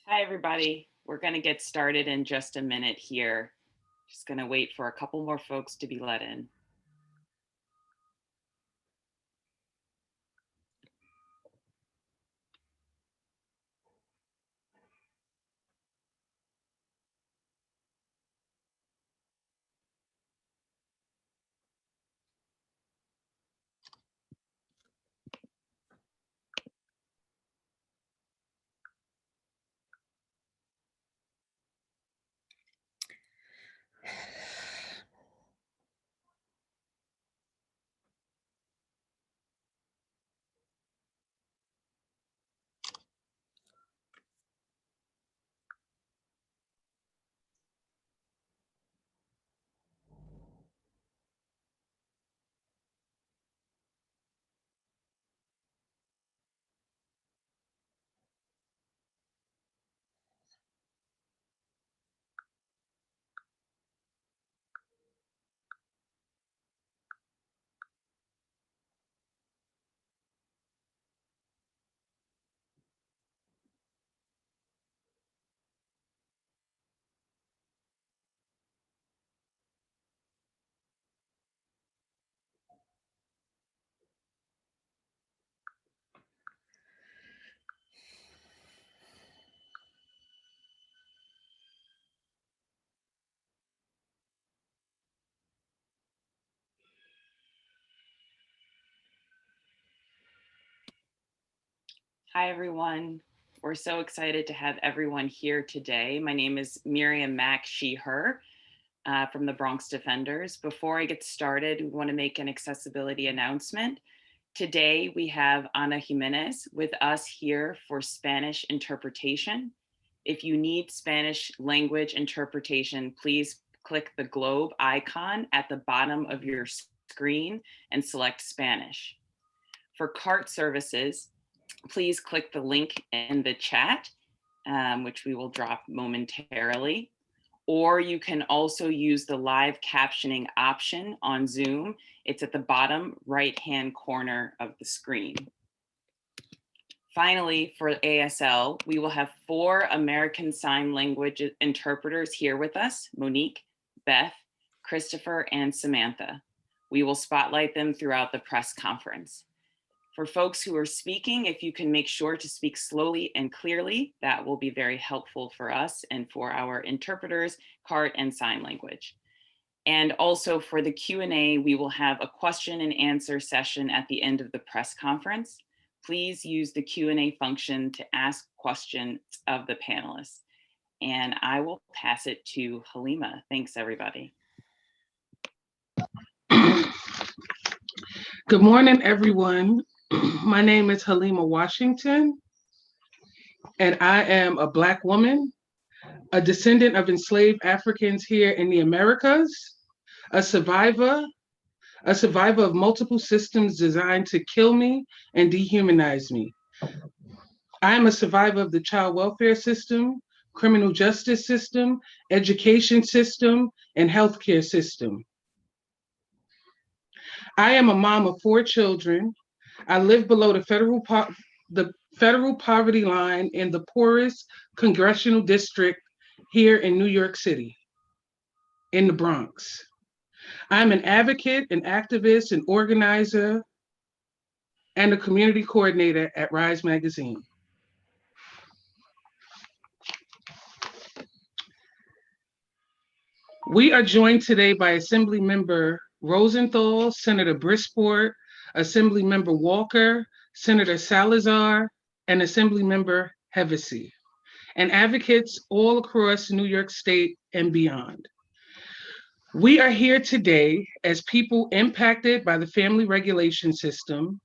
Hi, everybody. We're going to get started in just a minute here. Just going to wait for a couple more folks to be let in. Hi, everyone. We're so excited to have everyone here today. My name is Miriam Mack, she, her, from the Bronx Defenders. Before I get started, we want to make an accessibility announcement. Today, we have Ana Jimenez with us here for Spanish interpretation. If you need Spanish language interpretation, please click the globe icon at the bottom of your screen and select Spanish. For CART services, please click the link in the chat, which we will drop momentarily. Or you can also use the live captioning option on Zoom. It's at the bottom right-hand corner of the screen. Finally, for ASL, we will have 4 American Sign Language interpreters here with us: Monique, Beth, Christopher, and Samantha. We will spotlight them throughout the press conference. For folks who are speaking, if you can make sure to speak slowly and clearly, that will be very helpful for us and for our interpreters, CART and sign language. And also for the Q&A, we will have a question and answer session at the end of the press conference. Please use the Q&A function to ask questions of the panelists. And I will pass it to Halima. Thanks, everybody. Good morning, everyone. My name is Halima Washington, and I am a Black woman, a descendant of enslaved Africans here in the Americas, a survivor of multiple systems designed to kill me and dehumanize me. I am a survivor of the child welfare system, criminal justice system, education system, and healthcare system. I am a mom of 4 children. I live below the federal poverty line in the poorest congressional district here in New York City, in the Bronx. I'm an advocate, an activist, an organizer, and a community coordinator at Rise Magazine. We are joined today by Assembly Member Rosenthal, Senator Brisport, Assembly Member Walker, Senator Salazar, and Assembly Member Hevesy, and advocates all across New York State and beyond. We are here today as people impacted by the family regulation system,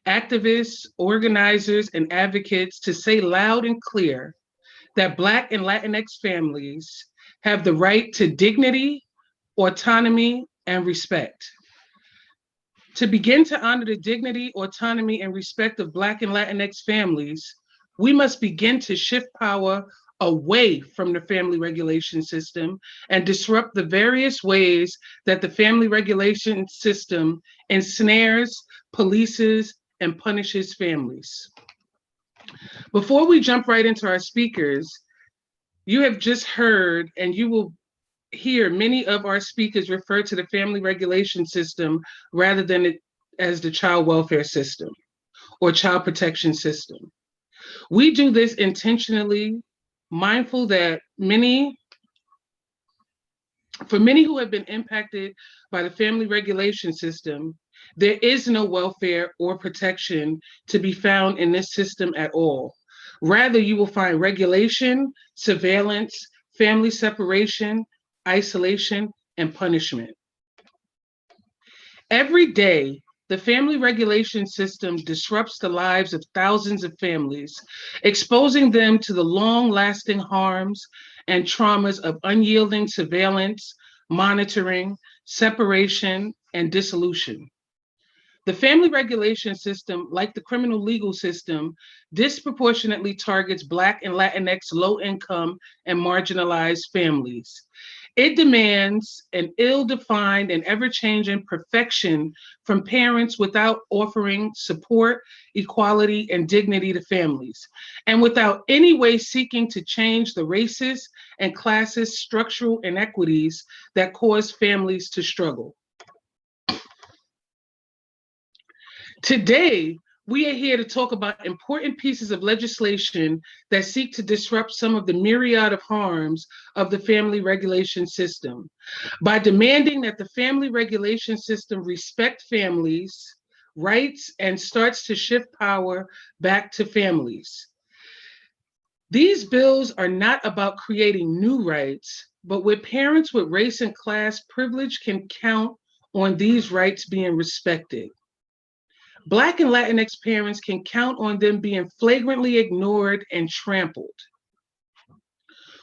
activists, organizers, and advocates to say loud and clear that Black and Latinx families have the right to dignity, autonomy, and respect. To begin to honor the dignity, autonomy, and respect of Black and Latinx families, we must begin to shift power away from the family regulation system and disrupt the various ways that the family regulation system ensnares, polices, and punishes families. Before we jump right into our speakers, You have just heard, and you will hear many of our speakers refer to the family regulation system rather than it as the child welfare system or child protection system. We do this intentionally, mindful that for many who have been impacted by the family regulation system, there is no welfare or protection to be found in this system at all. Rather, you will find regulation, surveillance, family separation, isolation, and punishment. Every day, the family regulation system disrupts the lives of thousands of families, exposing them to the long lasting harms and traumas of unyielding surveillance, monitoring, separation, and dissolution. The family regulation system, like the criminal legal system, disproportionately targets Black and Latinx low income and marginalized families. It demands an ill defined and ever changing perfection from parents without offering support, equality, and dignity to families, and without any way seeking to change the racist and classist structural inequities that cause families to struggle. Today, we are here to talk about important pieces of legislation that seek to disrupt some of the myriad of harms of the family regulation system by demanding that the family regulation system respect families' rights and starts to shift power back to families. These bills are not about creating new rights, but where parents with race and class privilege can count on these rights being respected. Black and Latinx parents can count on them being flagrantly ignored and trampled.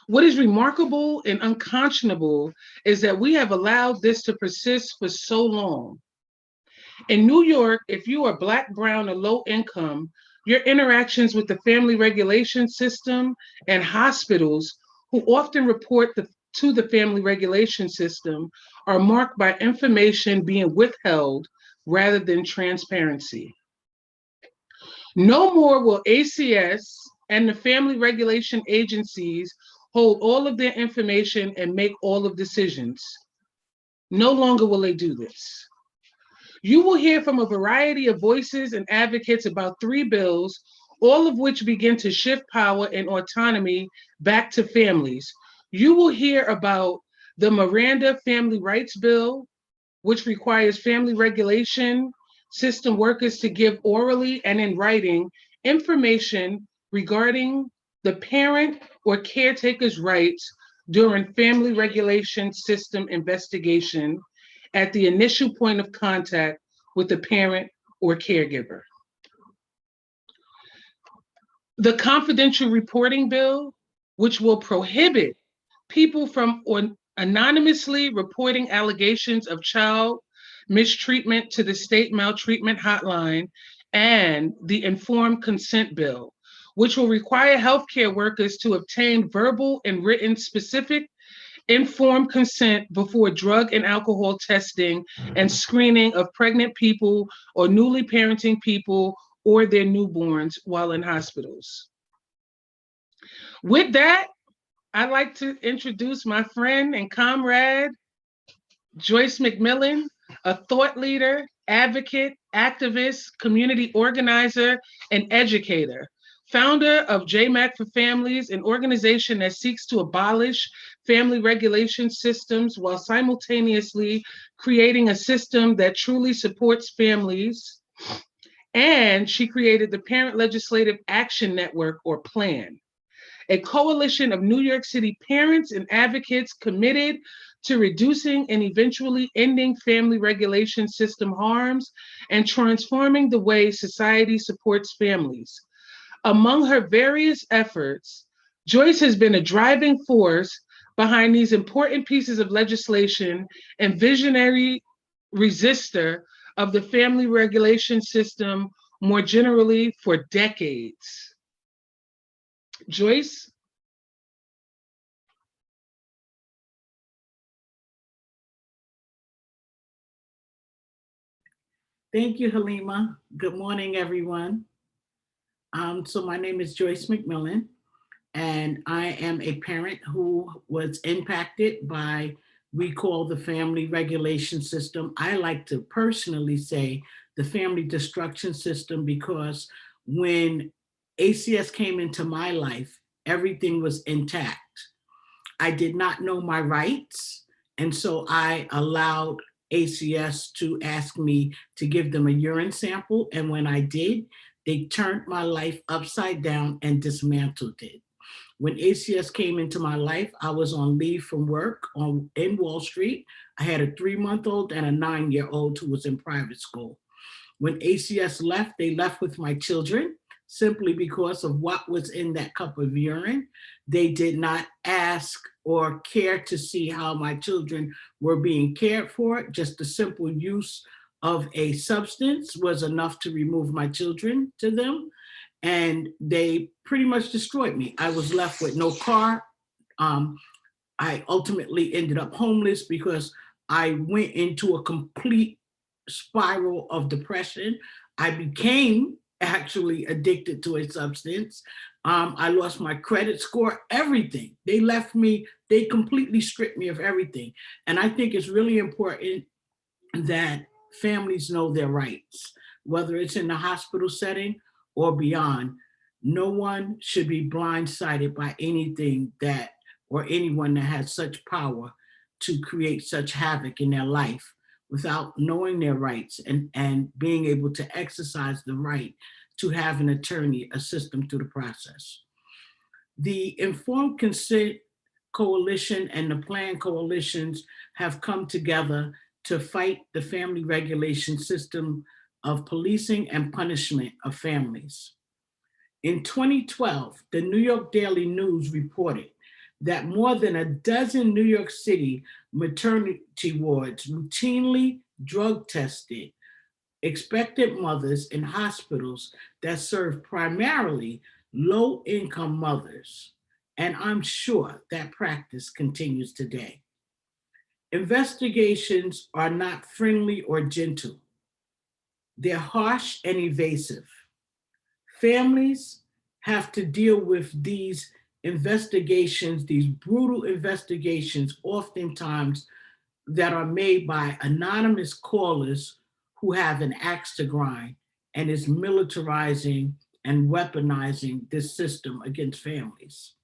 What is remarkable and unconscionable is that we have allowed this to persist for so long. In New York, if you are Black, brown, or low income, your interactions with the family regulation system and hospitals, who often report to the family regulation system, are marked by information being withheld rather than transparency. No more will ACS and the family regulation agencies hold all of their information and make all of decisions. No longer will they do this. You will hear from a variety of voices and advocates about three bills, all of which begin to shift power and autonomy back to families. You will hear about the Miranda Family Rights Bill, which requires family regulation system workers to give orally and in writing information regarding the parent or caretaker's rights during family regulation system investigation at the initial point of contact with the parent or caregiver. The confidential reporting bill, which will prohibit people from anonymously reporting allegations of child mistreatment to the state maltreatment hotline, and the informed consent bill, which will require healthcare workers to obtain verbal and written specific informed consent before drug and alcohol testing and screening of pregnant people or newly parenting people or their newborns while in hospitals. With that, I'd like to introduce my friend and comrade, Joyce McMillan, a thought leader, advocate, activist, community organizer, and educator, founder of JMAC for Families, an organization that seeks to abolish family regulation systems while simultaneously creating a system that truly supports families. And she created the Parent Legislative Action Network, or PLAN, a coalition of New York City parents and advocates committed to reducing and eventually ending family regulation system harms and transforming the way society supports families. Among her various efforts, Joyce has been a driving force behind these important pieces of legislation and visionary resistor of the family regulation system more generally for decades. Joyce? Thank you, Halima. Good morning, everyone. So my name is Joyce McMillan. and I am a parent who was impacted by, we call the family regulation system. I like to personally say the family destruction system, because when ACS came into my life, everything was intact. I did not know my rights. And so I allowed ACS to ask me to give them a urine sample. And when I did, they turned my life upside down and dismantled it. When ACS came into my life, I was on leave from work in Wall Street. I had a 3-month-old and a 9-year-old who was in private school. When ACS left, they left with my children simply because of what was in that cup of urine. They did not ask or care to see how my children were being cared for. Just the simple use of a substance was enough to remove my children to them. And they pretty much destroyed me. I was left with no car. Um, I ultimately ended up homeless because I went into a complete spiral of depression. I became actually addicted to a substance. I lost my credit score, everything. They left me, they completely stripped me of everything. And I think it's really important that families know their rights, whether it's in the hospital setting or beyond. No one should be blindsided by anything that, or anyone that has such power to create such havoc in their life without knowing their rights and being able to exercise the right to have an attorney assist them through the process. The Informed Consent Coalition and the Planned Coalitions have come together to fight the family regulation system of policing and punishment of families. In 2012, the New York Daily News reported that more than a dozen New York City maternity wards routinely drug tested expectant mothers in hospitals that serve primarily low income mothers. And I'm sure that practice continues today. Investigations are not friendly or gentle, they're harsh and evasive. Families have to deal with these investigations, these brutal investigations, oftentimes that are made by anonymous callers who have an axe to grind and is militarizing and weaponizing this system against families.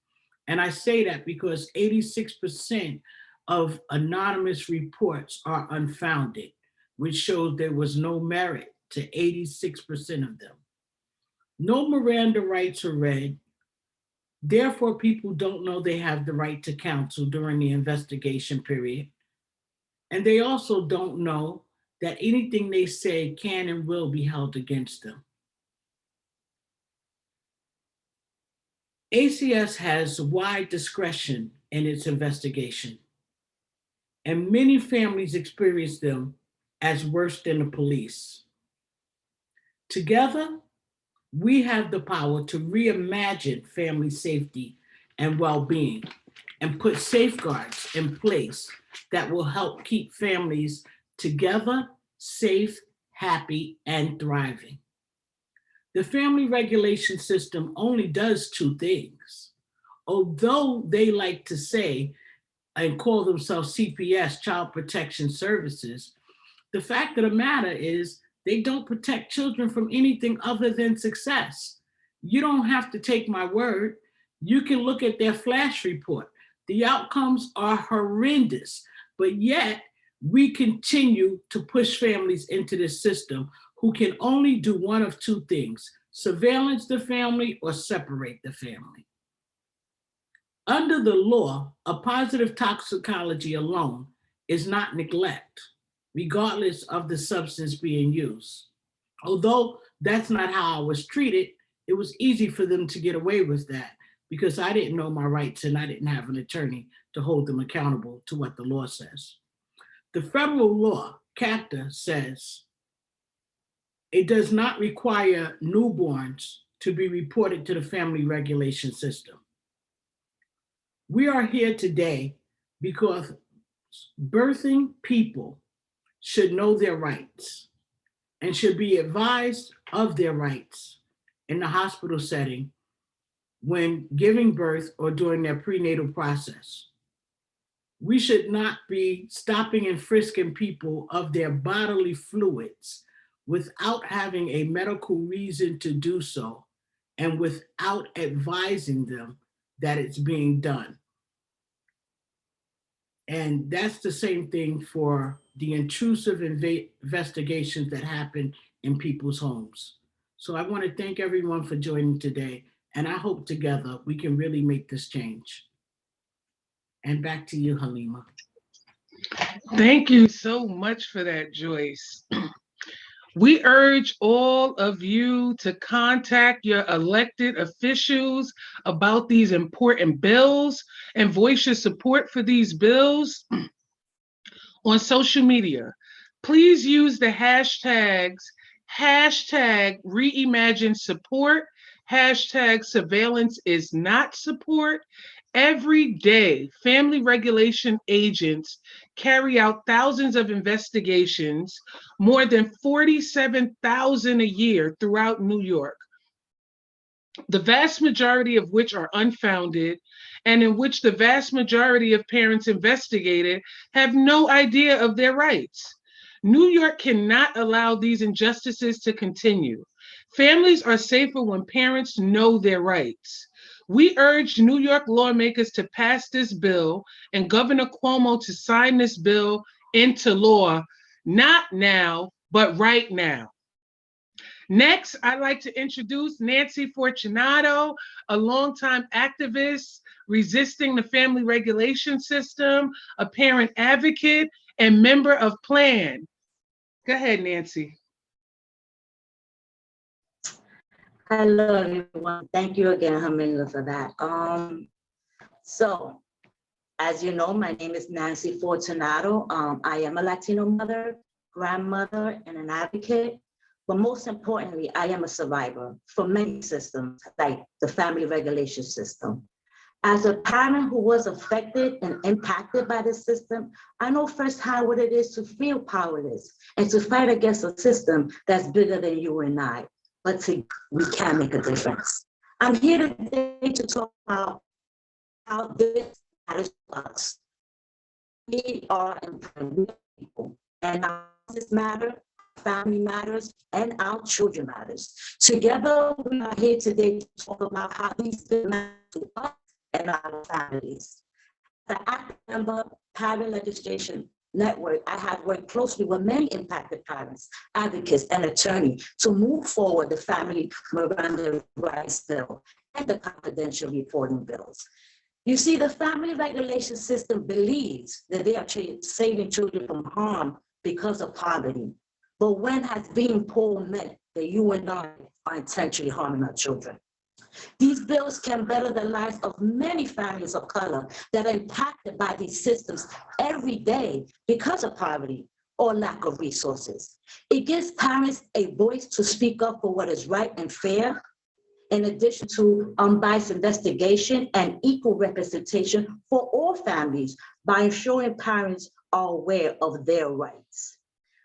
And I say that because 86% of anonymous reports are unfounded, which shows there was no merit to 86% of them. No Miranda rights are read. Therefore, people don't know they have the right to counsel during the investigation period. And they also don't know that anything they say can and will be held against them. ACS has wide discretion in its investigation, and many families experience them as worse than the police. Together, we have the power to reimagine family safety and well being and put safeguards in place that will help keep families together, safe, happy, and thriving. The family regulation system only does two things. Although they like to say and call themselves CPS, Child Protection Services, the fact of the matter is they don't protect children from anything other than success. You don't have to take my word. You can look at their flash report. The outcomes are horrendous, but yet we continue to push families into this system who can only do one of two things: surveillance the family or separate the family. Under the law, a positive toxicology alone is not neglect, regardless of the substance being used. Although that's not how I was treated, it was easy for them to get away with that because I didn't know my rights and I didn't have an attorney to hold them accountable to what the law says. The federal law, CAPTA, says it does not require newborns to be reported to the family regulation system. We are here today because birthing people should know their rights and should be advised of their rights in the hospital setting when giving birth or during their prenatal process. We should not be stopping and frisking people of their bodily fluids without having a medical reason to do so and without advising them that it's being done. And that's the same thing for the intrusive investigations that happen in people's homes. So I want to thank everyone for joining today, and I hope together we can really make this change. And back to you, Halima. Thank you so much for that, Joyce. We urge all of you to contact your elected officials about these important bills and voice your support for these bills on social media. Please use the hashtags #reimagine support, #surveillance is not support. Every day, family regulation agents carry out thousands of investigations, more than 47,000 a year throughout New York, the vast majority of which are unfounded, and in which the vast majority of parents investigated have no idea of their rights. New York cannot allow these injustices to continue. Families are safer when parents know their rights. We urge New York lawmakers to pass this bill and Governor Cuomo to sign this bill into law, not now, but right now. Next, I'd like to introduce Nancy Fortunato, a longtime activist resisting the family regulation system, a parent advocate, and member of PLAN. Go ahead, Nancy. Hello, everyone. Thank you again, Hamila, for that. So, as you know, my name is Nancy Fortunato. I am a Latino mother, grandmother, and an advocate. But most importantly, I am a survivor for many systems, like the family regulation system. As a parent who was affected and impacted by this system, I know firsthand what it is to feel powerless and to fight against a system that's bigger than you and I. But we can make a difference. I'm here today to talk about how this matters to us. We are important people, and our houses matter, family matters, and our children matters. Together, we are here today to talk about how these things matter to us and our families. The active member parent legislation network, I have worked closely with many impacted parents, advocates, and attorneys to move forward the family Miranda rights bill and the confidential reporting bills. You see, the family regulation system believes that they are saving children from harm because of poverty. But when has being poor meant that you and I are intentionally harming our children? These bills can better the lives of many families of color that are impacted by these systems every day because of poverty or lack of resources. It gives parents a voice to speak up for what is right and fair, in addition to unbiased investigation and equal representation for all families by ensuring parents are aware of their rights.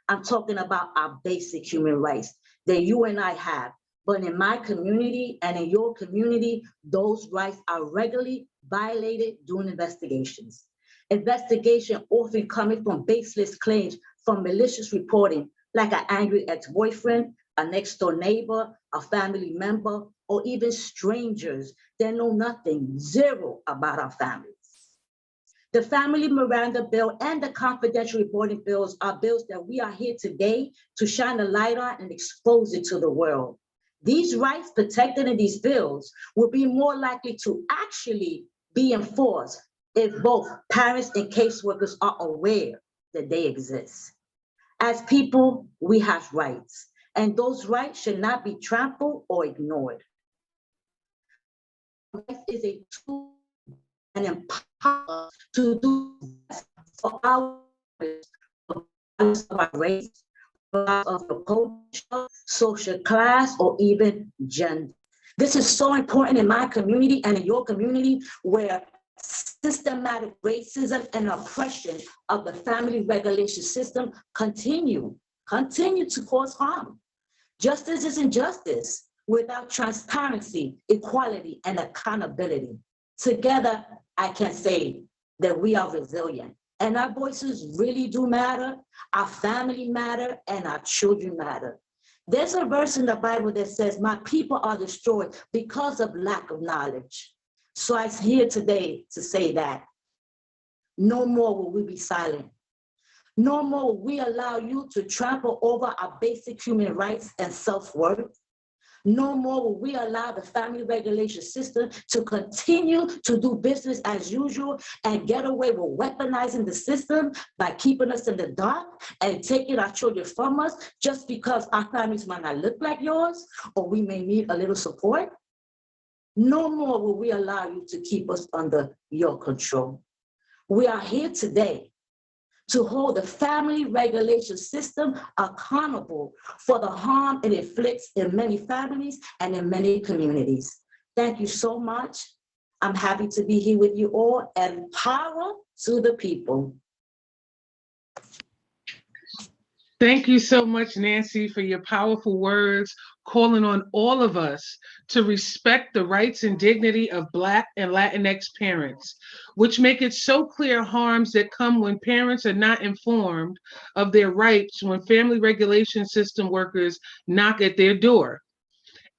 I'm talking about our basic human rights that you and I have. But in my community and in your community, those rights are regularly violated during investigations. Investigation often coming from baseless claims from malicious reporting, like an angry ex-boyfriend, a next door neighbor, a family member, or even strangers that know nothing, zero about our families. The Family Miranda Bill and the confidential reporting bills are bills that we are here today to shine a light on and expose it to the world. These rights protected in these bills will be more likely to actually be enforced if both parents and caseworkers are aware that they exist. As people, we have rights, and those rights should not be trampled or ignored. Rights is a tool and empower to do for our race, of the culture, social class, or even gender. This is so important in my community and in your community, where systematic racism and oppression of the family regulation system continue to cause harm. Justice is injustice. without transparency, equality, and accountability. Together, I can say that we are resilient. And our voices really do matter, our family matter, and our children matter. There's a verse in the Bible that says, my people are destroyed because of lack of knowledge. So I'm here today to say that no more will we be silent. No more will we allow you to trample over our basic human rights and self-worth. No more will we allow the family regulation system to continue to do business as usual and get away with weaponizing the system by keeping us in the dark and taking our children from us just because our families might not look like yours or we may need a little support. No more will we allow you to keep us under your control. We are here today to hold the family regulation system accountable for the harm it inflicts in many families and in many communities. Thank you so much. I'm happy to be here with you all, and power to the people. Thank you so much, Nancy, for your powerful words, calling on all of us to respect the rights and dignity of Black and Latinx parents, which make it so clear harms that come when parents are not informed of their rights when family regulation system workers knock at their door.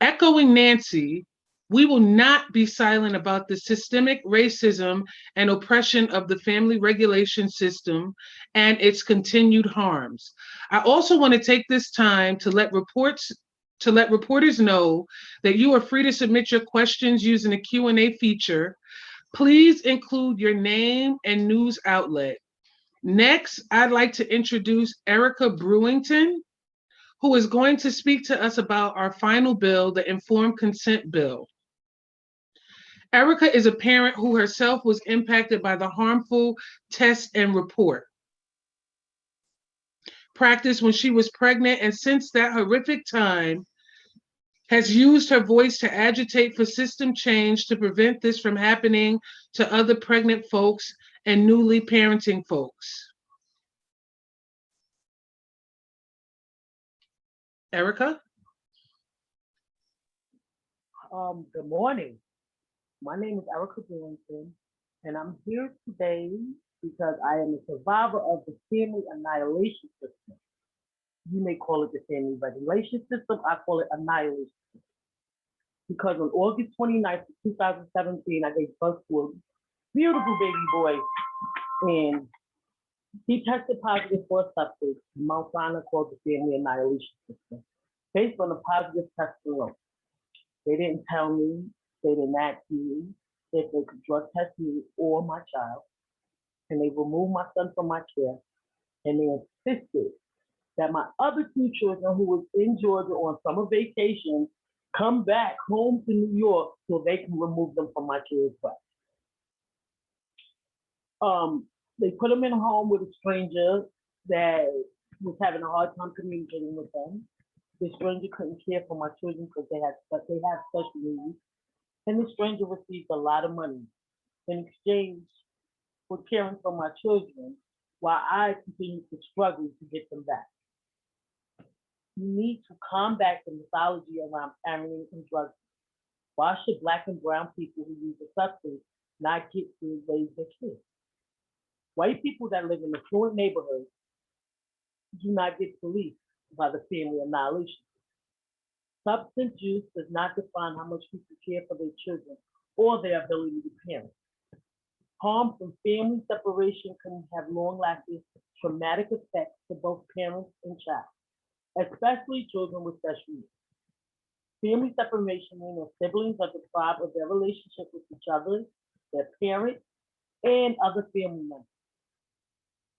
Echoing Nancy, we will not be silent about the systemic racism and oppression of the family regulation system and its continued harms. I also want to take this time to let reporters know that you are free to submit your questions using the Q&A feature. Please include your name and news outlet. Next, I'd like to introduce Erica Brewington, who is going to speak to us about our final bill, the Informed Consent Bill. Erica is a parent who herself was impacted by the harmful test and report practice when she was pregnant, and since that horrific time, has used her voice to agitate for system change to prevent this from happening to other pregnant folks and newly parenting folks. Erica? Good morning. My name is Erica Brewington, and I'm here today because I am a survivor of the family annihilation system. You may call it the family regulation system. I call it annihilation system. Because on August 29th, 2017, I gave birth to a beautiful baby boy, and he tested positive for a substance, Mount Sinai called the family annihilation system, based on a positive test alone. They didn't tell me, they didn't ask me if they could drug test me or my child, and they removed my son from my care, and they insisted that my other two children who was in Georgia on summer vacation come back home to New York so they can remove them from my care as well. They put them in a home with a stranger that was having a hard time communicating with them. The stranger couldn't care for my children because they have special needs. And the stranger received a lot of money in exchange for caring for my children while I continue to struggle to get them back. You need to combat the mythology around parenting and drugs. Why should Black and brown people who use the substance not get to raise their kids? White people that live in affluent neighborhoods do not get policed by the family annihilation. Substance use does not define how much people care for their children or their ability to parent. Harm from family separation can have long-lasting traumatic effects for both parents and child, especially children with special needs. Family separation means that siblings are deprived of their relationship with each other, their parents, and other family members.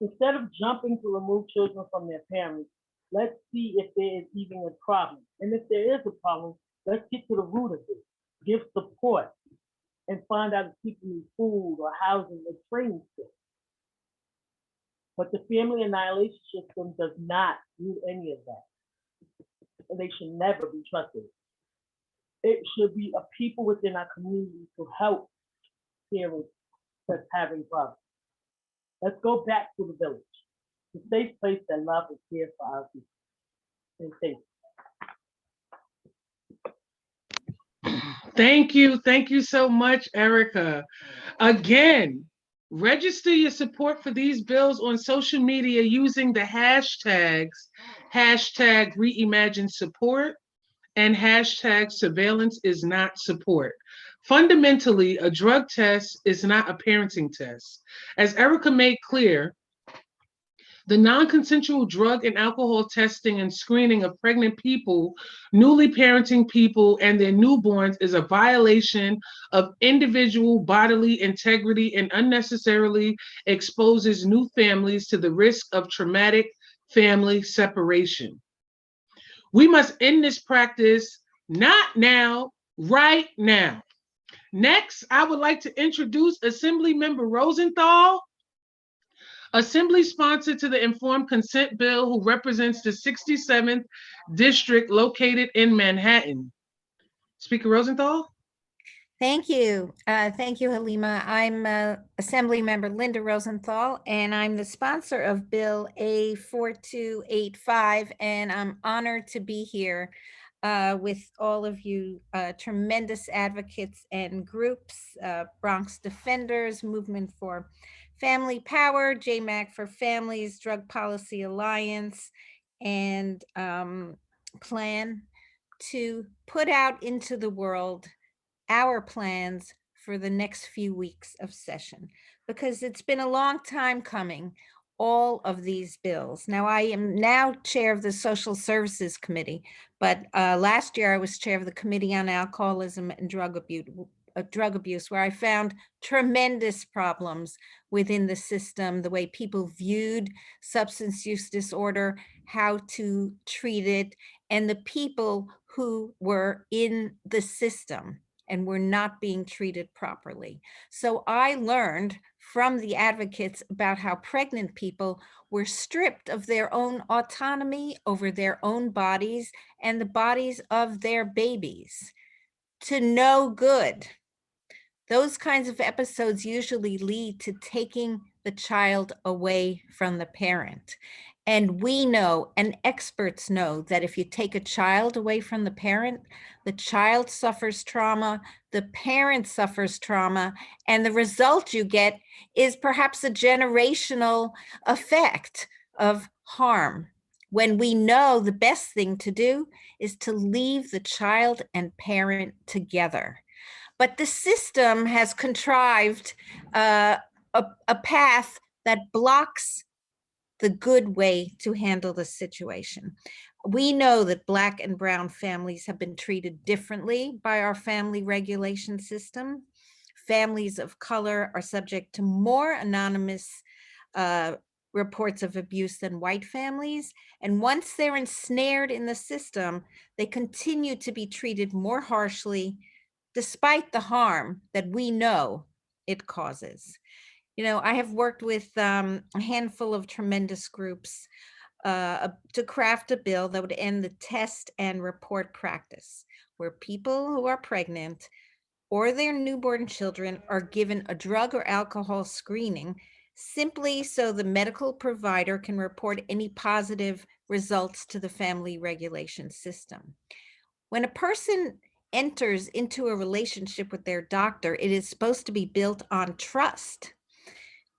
Instead of jumping to remove children from their parents, let's see if there is even a problem. And if there is a problem, let's get to the root of it, give support, and find out if people need food or housing or training skills. But the family annihilation system does not do any of that. And they should never be trusted. It should be a people within our community to help parents that's having problems. Let's go back to the village, the safe place that love and care for our people. And thank you. Thank you. Thank you so much, Erica. Again, register your support for these bills on social media using the hashtags hashtag reimagine support and hashtag surveillance is not support. Fundamentally, a drug test is not a parenting test. As Erica made clear, the non-consensual drug and alcohol testing and screening of pregnant people, newly parenting people, and their newborns is a violation of individual bodily integrity and unnecessarily exposes new families to the risk of traumatic family separation. We must end this practice not now, right now. Next, I would like to introduce Assembly Member Rosenthal, Assembly sponsor to the Informed Consent Bill, who represents the 67th District located in Manhattan. Speaker Rosenthal? Thank you. Thank you, Halima. I'm Assembly Member Linda Rosenthal, and I'm the sponsor of Bill A4285, and I'm honored to be here with all of you tremendous advocates and groups, Bronx Defenders, Movement for Family Power, JMAC for Families, Drug Policy Alliance, and Plan to put out into the world our plans for the next few weeks of session, because it's been a long time coming, all of these bills. Now, I am now chair of the Social Services Committee, but last year I was chair of the Committee on Alcoholism and Drug Abuse, where I found tremendous problems within the system, the way people viewed substance use disorder, how to treat it, and the people who were in the system and were not being treated properly. So I learned from the advocates about how pregnant people were stripped of their own autonomy over their own bodies and the bodies of their babies to no good. Those kinds of episodes usually lead to taking the child away from the parent. And we know, and experts know, that if you take a child away from the parent, the child suffers trauma, the parent suffers trauma, and the result you get is perhaps a generational effect of harm. When we know the best thing to do is to leave the child and parent together. But the system has contrived a path that blocks the good way to handle the situation. We know that Black and Brown families have been treated differently by our family regulation system. Families of color are subject to more anonymous reports of abuse than white families. And once they're ensnared in the system, they continue to be treated more harshly, despite the harm that we know it causes. You know, I have worked with a handful of tremendous groups to craft a bill that would end the test and report practice, where people who are pregnant or their newborn children are given a drug or alcohol screening simply so the medical provider can report any positive results to the family regulation system. When a person enters into a relationship with their doctor, it is supposed to be built on trust.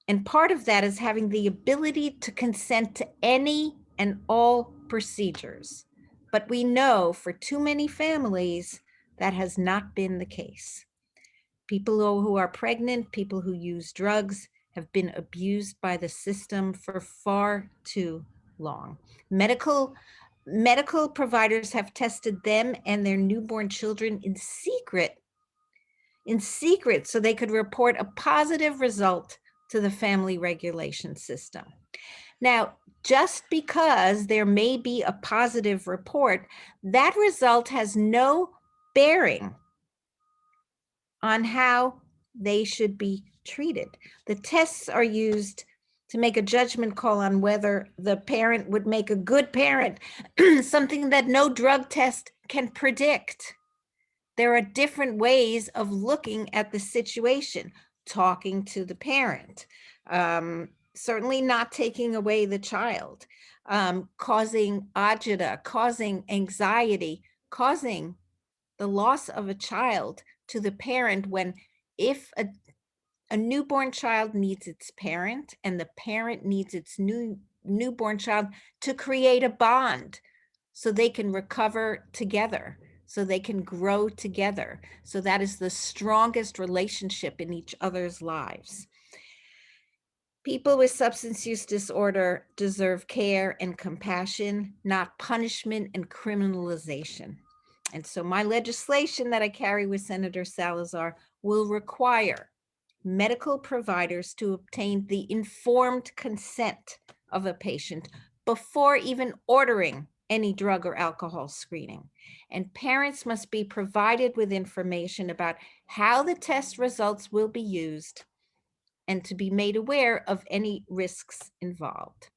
And part of that is having the ability to consent to any and all procedures. But we know for too many families, that has not been the case. People who are pregnant, people who use drugs, have been abused by the system for far too long. Medical providers have tested them and their newborn children in secret, so they could report a positive result to the family regulation system. Now, just because there may be a positive report, that result has no bearing on how they should be treated. The tests are used to make a judgment call on whether the parent would make a good parent, something that no drug test can predict. There are different ways of looking at the situation, talking to the parent, certainly not taking away the child, causing agita, causing anxiety, causing the loss of a child to the parent when if a newborn child needs its parent and the parent needs its newborn child to create a bond so they can recover together, so they can grow together. So that is the strongest relationship in each other's lives. People with substance use disorder deserve care and compassion, not punishment and criminalization. And so my legislation that I carry with Senator Salazar will require medical providers to obtain the informed consent of a patient before even ordering any drug or alcohol screening. And parents must be provided with information about how the test results will be used and to be made aware of any risks involved.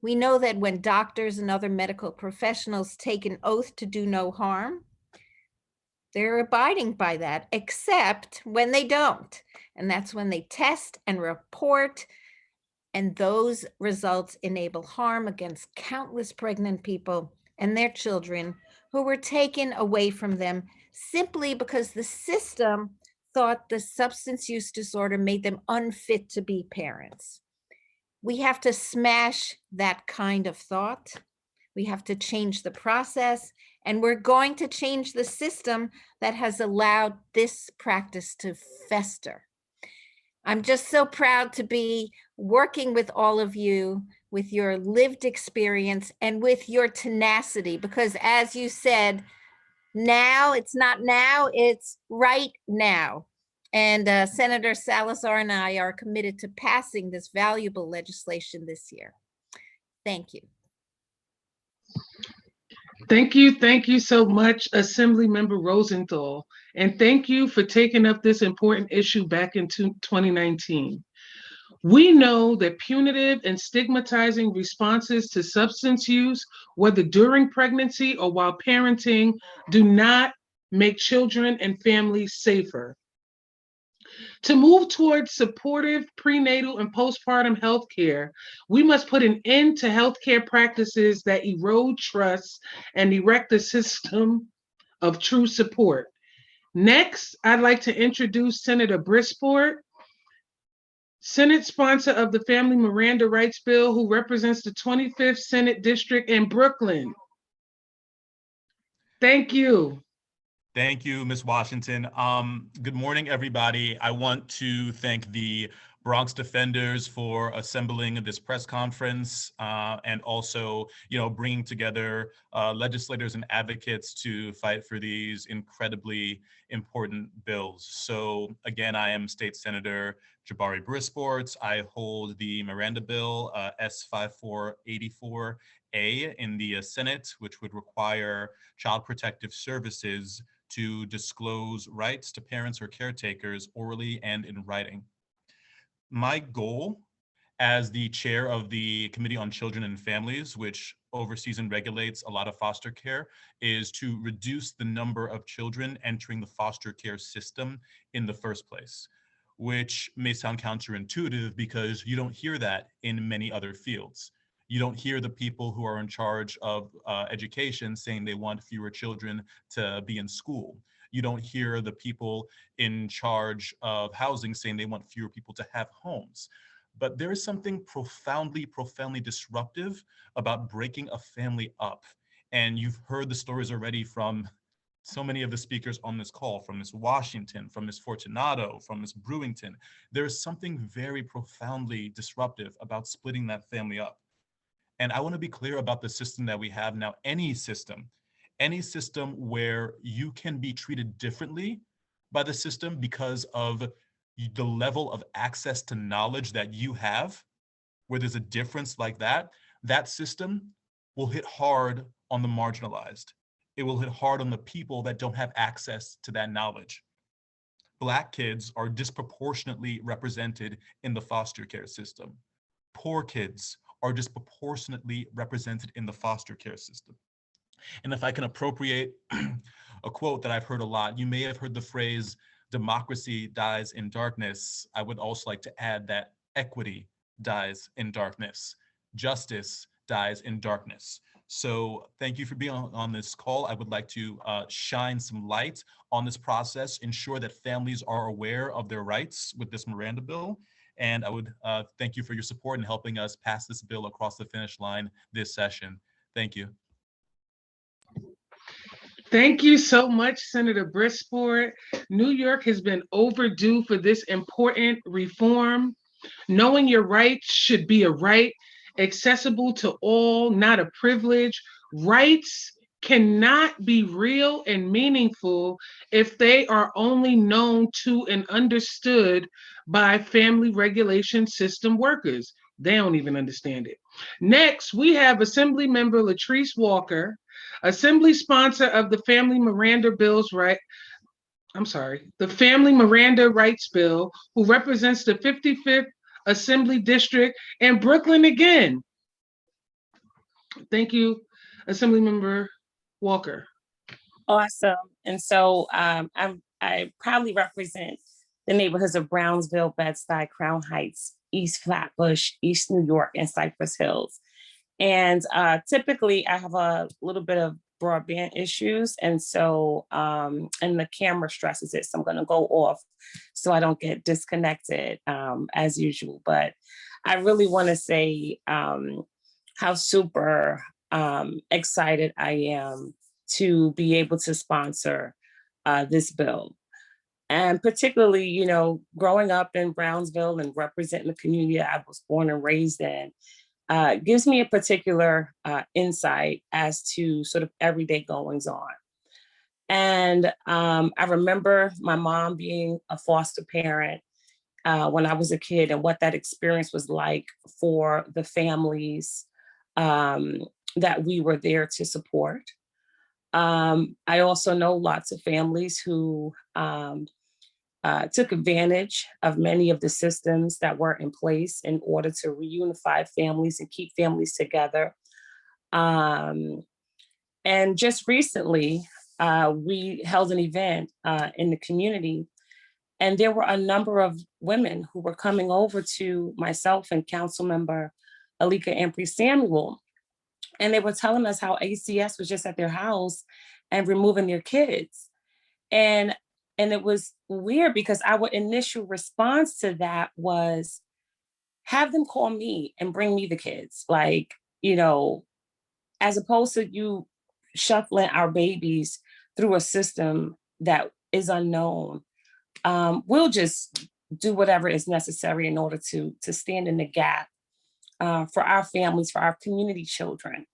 We know that when doctors and other medical professionals take an oath to do no harm, they're abiding by that, except when they don't. And that's when they test and report, and those results enable harm against countless pregnant people and their children who were taken away from them simply because the system thought the substance use disorder made them unfit to be parents. We have to smash that kind of thought. We have to change the process, and we're going to change the system that has allowed this practice to fester. I'm just so proud to be working with all of you, with your lived experience and with your tenacity, because as you said, now, it's not now, it's right now. And Senator Salazar and I are committed to passing this valuable legislation this year. Thank you. Thank you so much, Assemblymember Rosenthal. And thank you for taking up this important issue back in 2019. We know that punitive and stigmatizing responses to substance use, whether during pregnancy or while parenting, do not make children and families safer. To move towards supportive prenatal and postpartum health care, we must put an end to healthcare practices that erode trust and erect a system of true support. Next, I'd like to introduce Senator Brisport, Senate sponsor of the Family Miranda Rights Bill, who represents the 25th Senate District in Brooklyn. Thank you. Thank you, Ms. Washington. Good morning, everybody. I want to thank the Bronx Defenders for assembling this press conference and also, bringing together legislators and advocates to fight for these incredibly important bills. So again, I am State Senator Jabari Brisport. I hold the Miranda Bill S5484A in the Senate, which would require Child Protective Services to disclose rights to parents or caretakers orally and in writing. My goal as the chair of the Committee on Children and Families, which oversees and regulates a lot of foster care, is to reduce the number of children entering the foster care system in the first place, which may sound counterintuitive because you don't hear that in many other fields. You don't hear the people who are in charge of education saying they want fewer children to be in school. You don't hear the people in charge of housing saying they want fewer people to have homes. But there is something profoundly disruptive about breaking a family up. And you've heard the stories already from so many of the speakers on this call, from Ms. Washington, from Ms. Fortunato, from Ms. Brewington. There is something very profoundly disruptive about splitting that family up. And I want to be clear about the system that we have now. Any system where you can be treated differently by the system because of the level of access to knowledge that you have, where there's a difference like that, that system will hit hard on the marginalized. It will hit hard on the people that don't have access to that knowledge. Black kids are disproportionately represented in the foster care system. Poor kids are disproportionately represented in the foster care system. And if I can appropriate a quote that I've heard a lot, you may have heard the phrase, democracy dies in darkness. I would also like to add that equity dies in darkness. Justice dies in darkness. So thank you for being on this call. I would like to shine some light on this process, ensure that families are aware of their rights with this Miranda bill. And I would thank you for your support in helping us pass this bill across the finish line this session. Thank you. Thank you so much, Senator Brisport. New York has been overdue for this important reform. Knowing your rights should be a right, accessible to all, not a privilege. Rights cannot be real and meaningful if they are only known to and understood by family regulation system workers. They don't even understand it. Next, we have Assembly Member Latrice Walker, Assembly sponsor of the Family Miranda Bills the Family Miranda Rights Bill, who represents the 55th Assembly District and Brooklyn again. Thank you, Assemblymember Walker. Awesome. And so I proudly represent the neighborhoods of Brownsville, Bed-Stuy, Crown Heights, East Flatbush, East New York, and Cypress Hills. And typically I have a little bit of broadband issues. And so, and the camera stresses it. So I'm going to go off so I don't get disconnected as usual. But I really want to say how super excited I am to be able to sponsor this bill. And particularly, you know, growing up in Brownsville and representing the community I was born and raised in, gives me a particular insight as to sort of everyday goings on. And I remember my mom being a foster parent when I was a kid, and what that experience was like for the families that we were there to support. I also know lots of families who took advantage of many of the systems that were in place in order to reunify families and keep families together. And just recently, we held an event in the community, and there were a number of women who were coming over to myself and Councilmember Alika Ampry-Samuel, and they were telling us how ACS was just at their house and removing their kids. And it was weird because our initial response to that was, have them call me and bring me the kids. Like, you know, as opposed to you shuffling our babies through a system that is unknown. We'll just do whatever is necessary in order to stand in the gap for our families, for our community children.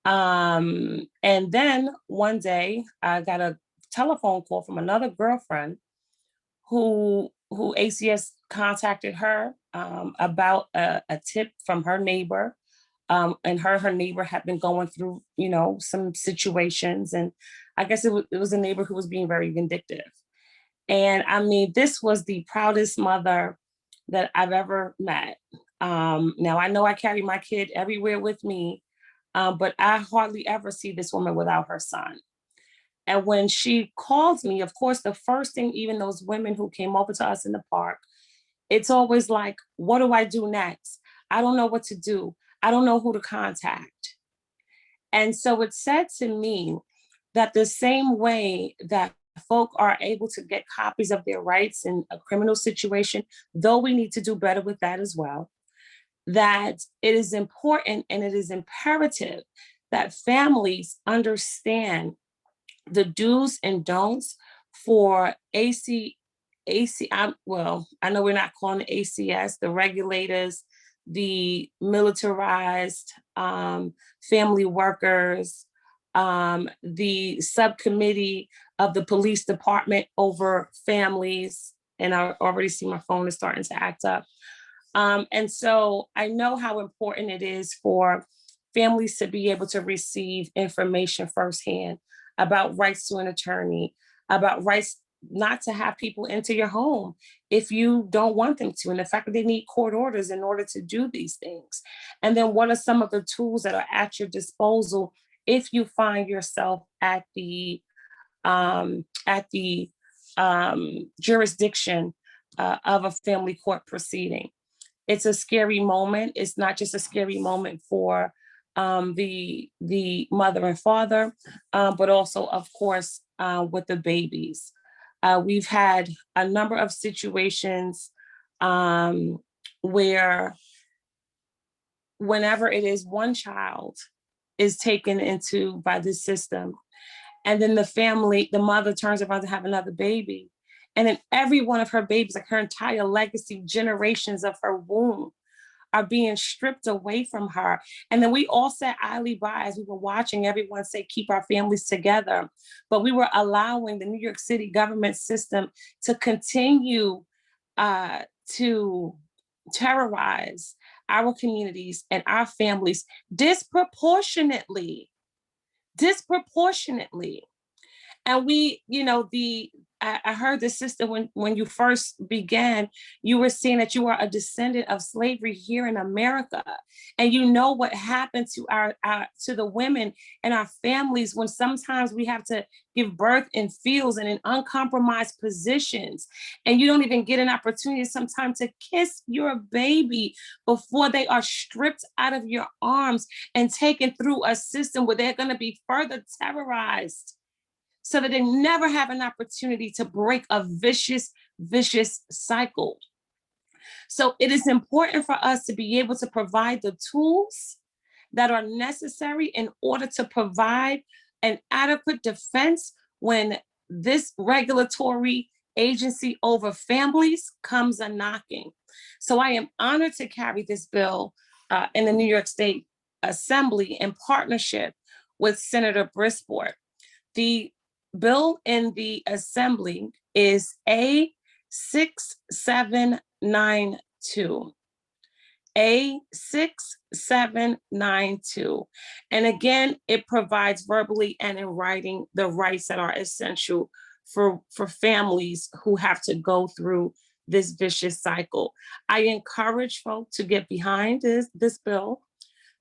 And then one day I got a telephone call from another girlfriend who ACS contacted her about a tip from her neighbor. And her neighbor had been going through, you know, some situations. And I guess it was a neighbor who was being very vindictive. And I mean, this was the proudest mother that I've ever met. Now I know I carry my kid everywhere with me, but I hardly ever see this woman without her son. And when she calls me, of course, the first thing, even those women who came over to us in the park, it's always like, what do I do next? I don't know what to do. I don't know who to contact. And so it said to me that the same way that folk are able to get copies of their rights in a criminal situation, though we need to do better with that as well, that it is important and it is imperative that families understand the do's and don'ts for I know we're not calling it ACS, the regulators, the militarized family workers, the subcommittee of the police department over families. And I already see my phone is starting to act up. And so I know how important it is for families to be able to receive information firsthand about rights to an attorney, about rights not to have people into your home if you don't want them to, and the fact that they need court orders in order to do these things. And then what are some of the tools that are at your disposal if you find yourself at the jurisdiction of a family court proceeding. It's a scary moment. It's not just a scary moment for the mother and father, but also, of course, with the babies. We've had a number of situations where whenever it is one child is taken into by this system, and then the mother turns around to have another baby, and then every one of her babies, like her entire legacy, generations of her womb, are being stripped away from her. And then we all sat idly by as we were watching everyone say, keep our families together. But we were allowing the New York City government system to continue to terrorize our communities and our families disproportionately. And we, I heard the sister when you first began, you were saying that you are a descendant of slavery here in America, and you know what happened to to the women and our families when sometimes we have to give birth in fields and in uncompromised positions, and you don't even get an opportunity sometimes to kiss your baby before they are stripped out of your arms and taken through a system where they're going to be further terrorized, so that they never have an opportunity to break a vicious cycle. So it is important for us to be able to provide the tools that are necessary in order to provide an adequate defense when this regulatory agency over families comes a knocking. So I am honored to carry this bill in the New York State Assembly in partnership with Senator Brisport. The bill in the Assembly is A6792. A6792. And again, it provides verbally and in writing the rights that are essential for families who have to go through this vicious cycle. I encourage folks to get behind this bill,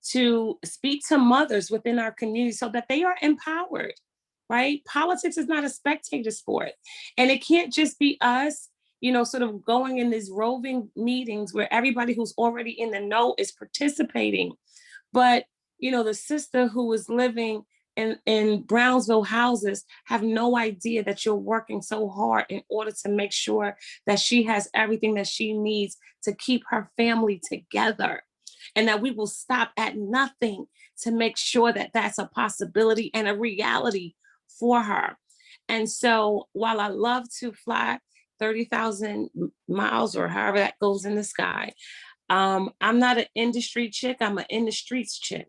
to speak to mothers within our community so that they are empowered. Right? Politics is not a spectator sport. And it can't just be us, sort of going in these roving meetings where everybody who's already in the know is participating. But, the sister who is living in Brownsville houses have no idea that you're working so hard in order to make sure that she has everything that she needs to keep her family together. And that we will stop at nothing to make sure that that's a possibility and a reality for her. And so while I love to fly 30,000 miles or however that goes in the sky, I'm not an industry chick, I'm an in the streets chick.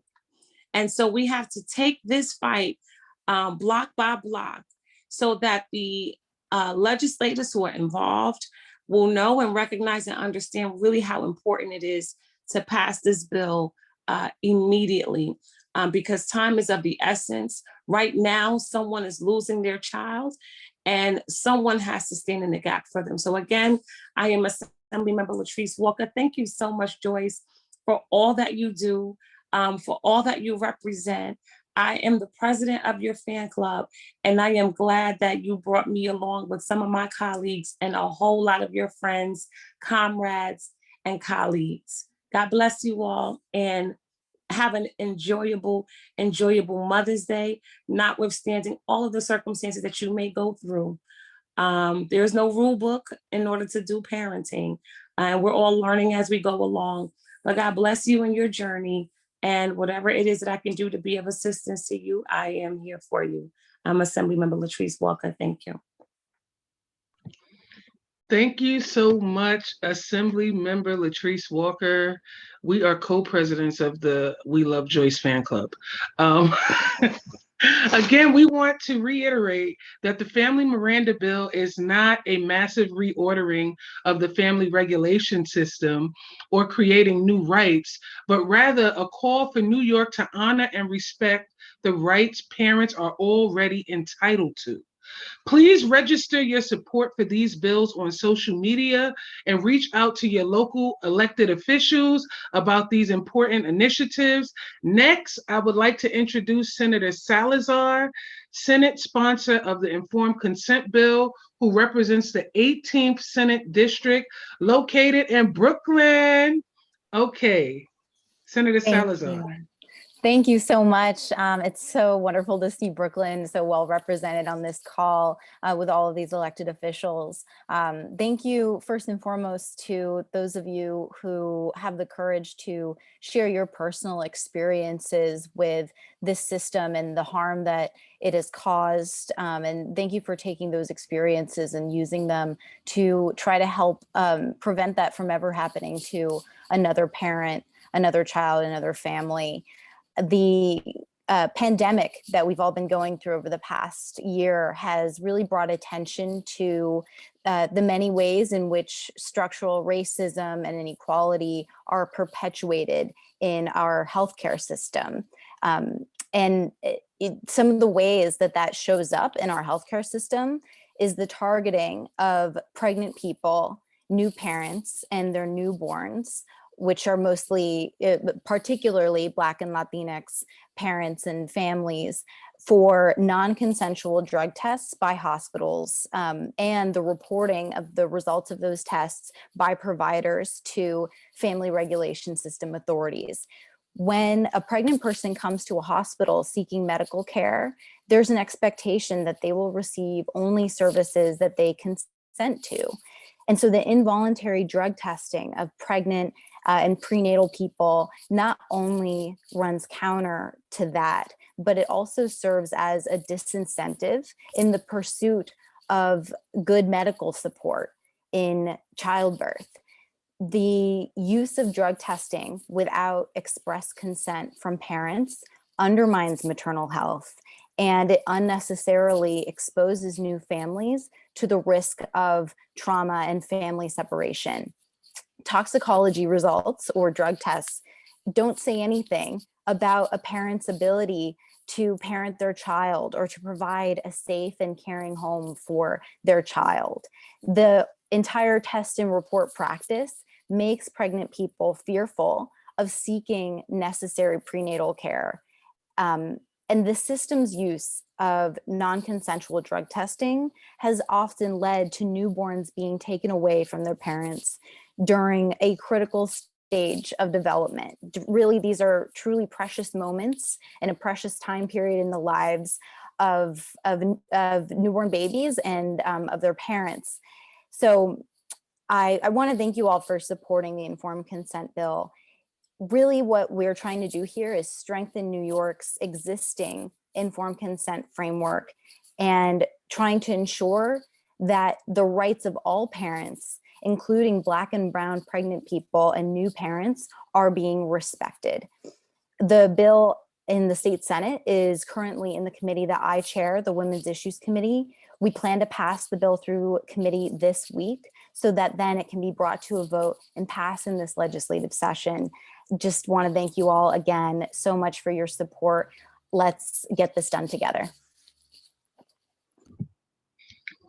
And so we have to take this fight block by block so that the legislators who are involved will know and recognize and understand really how important it is to pass this bill immediately. Because time is of the essence. Right now, someone is losing their child and someone has to stand in the gap for them. So again, I am Assemblymember Latrice Walker. Thank you so much, Joyce, for all that you do, for all that you represent. I am the president of your fan club, and I am glad that you brought me along with some of my colleagues and a whole lot of your friends, comrades, and colleagues. God bless you all, and have an enjoyable Mother's Day, notwithstanding all of the circumstances that you may go through. There's no rule book in order to do parenting, and we're all learning as we go along. But God bless you in your journey, and whatever it is that I can do to be of assistance to you, I am here for you. I'm Assemblymember Latrice Walker. Thank you. Thank you so much, Assemblymember Latrice Walker. We are co-presidents of the We Love Joyce fan club. Again, we want to reiterate that the Family Miranda Bill is not a massive reordering of the family regulation system or creating new rights, but rather a call for New York to honor and respect the rights parents are already entitled to. Please register your support for these bills on social media and reach out to your local elected officials about these important initiatives. Next, I would like to introduce Senator Salazar, Senate sponsor of the Informed Consent Bill, who represents the 18th Senate District located in Brooklyn. Okay, Senator Salazar. Thank you so much. It's so wonderful to see Brooklyn so well represented on this call with all of these elected officials. Thank you first and foremost to those of you who have the courage to share your personal experiences with this system and the harm that it has caused. And thank you for taking those experiences and using them to try to help prevent that from ever happening to another parent, another child, another family. The pandemic that we've all been going through over the past year has really brought attention to the many ways in which structural racism and inequality are perpetuated in our healthcare system. And some of the ways that that shows up in our healthcare system is the targeting of pregnant people, new parents, and their newborns, which are mostly, particularly Black and Latinx parents and families, for non-consensual drug tests by hospitals and the reporting of the results of those tests by providers to family regulation system authorities. When a pregnant person comes to a hospital seeking medical care, there's an expectation that they will receive only services that they consent to. And so the involuntary drug testing of pregnant and prenatal people not only runs counter to that, but it also serves as a disincentive in the pursuit of good medical support in childbirth. The use of drug testing without express consent from parents undermines maternal health, and it unnecessarily exposes new families to the risk of trauma and family separation. Toxicology results or drug tests don't say anything about a parent's ability to parent their child or to provide a safe and caring home for their child. The entire test and report practice makes pregnant people fearful of seeking necessary prenatal care. And the system's use of non-consensual drug testing has often led to newborns being taken away from their parents during a critical stage of development. Really, these are truly precious moments and a precious time period in the lives of newborn babies and of their parents. So I want to thank you all for supporting the Informed Consent Bill. Really what we're trying to do here is strengthen New York's existing informed consent framework and trying to ensure that the rights of all parents, including Black and brown pregnant people and new parents, are being respected. The bill in the state Senate is currently in the committee that I chair, the Women's Issues Committee. We plan to pass the bill through committee this week so that then it can be brought to a vote and pass in this legislative session. Just want to thank you all again so much for your support. Let's get this done together.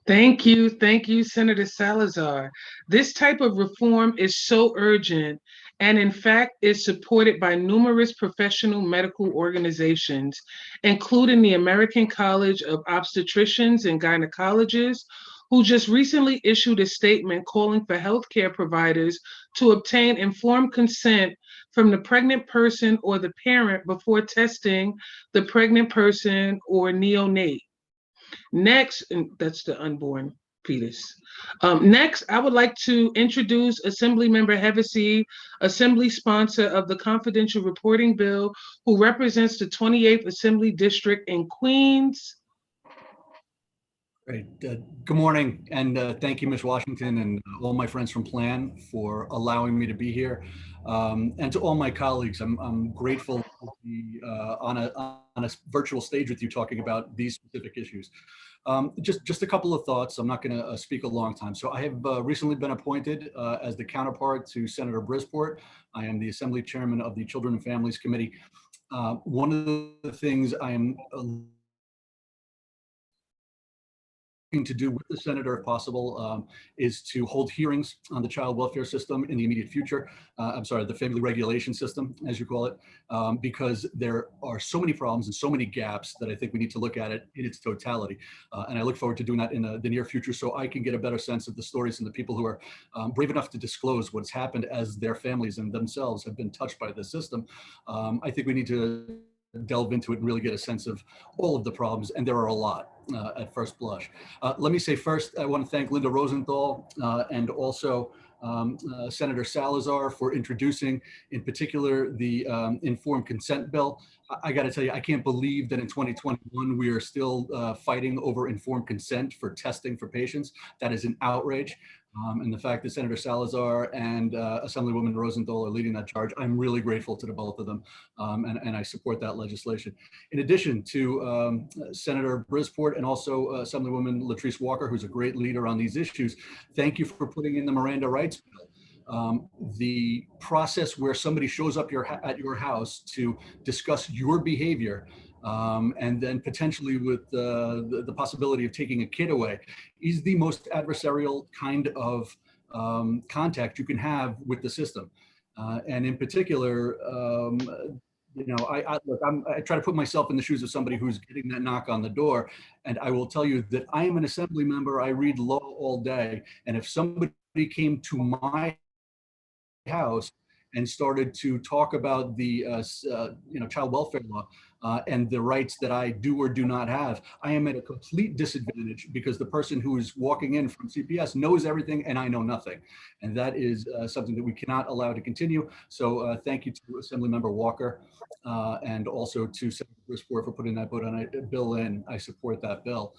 Thank you, Senator Salazar. This type of reform is so urgent and in fact is supported by numerous professional medical organizations, including the American College of Obstetricians and Gynecologists, who just recently issued a statement calling for healthcare providers to obtain informed consent from the pregnant person or the parent before testing the pregnant person or neonate. Next, and that's the unborn fetus. Next, I would like to introduce Assemblymember Hevesy, Assembly sponsor of the Confidential Reporting Bill, who represents the 28th Assembly District in Queens. Great. Good morning, and thank you, Ms. Washington, and all my friends from Plan for allowing me to be here. And to all my colleagues, I'm grateful to be on a virtual stage with you talking about these specific issues. Just a couple of thoughts. I'm not going to speak a long time. So I have recently been appointed as the counterpart to Senator Brisport. I am the Assembly Chairman of the Children and Families Committee. One of the things I am to do with the senator, if possible, is to hold hearings on the child welfare system in the immediate future. I'm sorry, the family regulation system, as you call it, because there are so many problems and so many gaps that I think we need to look at it in its totality. And I look forward to doing that in the near future so I can get a better sense of the stories and the people who are brave enough to disclose what's happened as their families and themselves have been touched by the system. I think we need to delve into it and really get a sense of all of the problems, and there are a lot at first blush. Let me say first, I want to thank Linda Rosenthal and also Senator Salazar for introducing, in particular, the informed consent bill. I got to tell you, I can't believe that in 2021 we are still fighting over informed consent for testing for patients. That is an outrage. And the fact that Senator Salazar and Assemblywoman Rosenthal are leading that charge, I'm really grateful to the both of them, and I support that legislation. In addition to Senator Brisport and also Assemblywoman Latrice Walker, who's a great leader on these issues, thank you for putting in the Miranda rights bill. The process where somebody shows up at your house to discuss your behavior and then potentially with the possibility of taking a kid away is the most adversarial kind of contact you can have with the system. And in particular, you know, I try to put myself in the shoes of somebody who's getting that knock on the door. And I will tell you that I am an assembly member. I read law all day. And if somebody came to my house and started to talk about the child welfare law and the rights that I do or do not have, I am at a complete disadvantage because the person who is walking in from CPS knows everything and I know nothing. And that is something that we cannot allow to continue. So thank you to Assemblymember Walker and also to Senator Brisport for putting that bill in. I support that bill.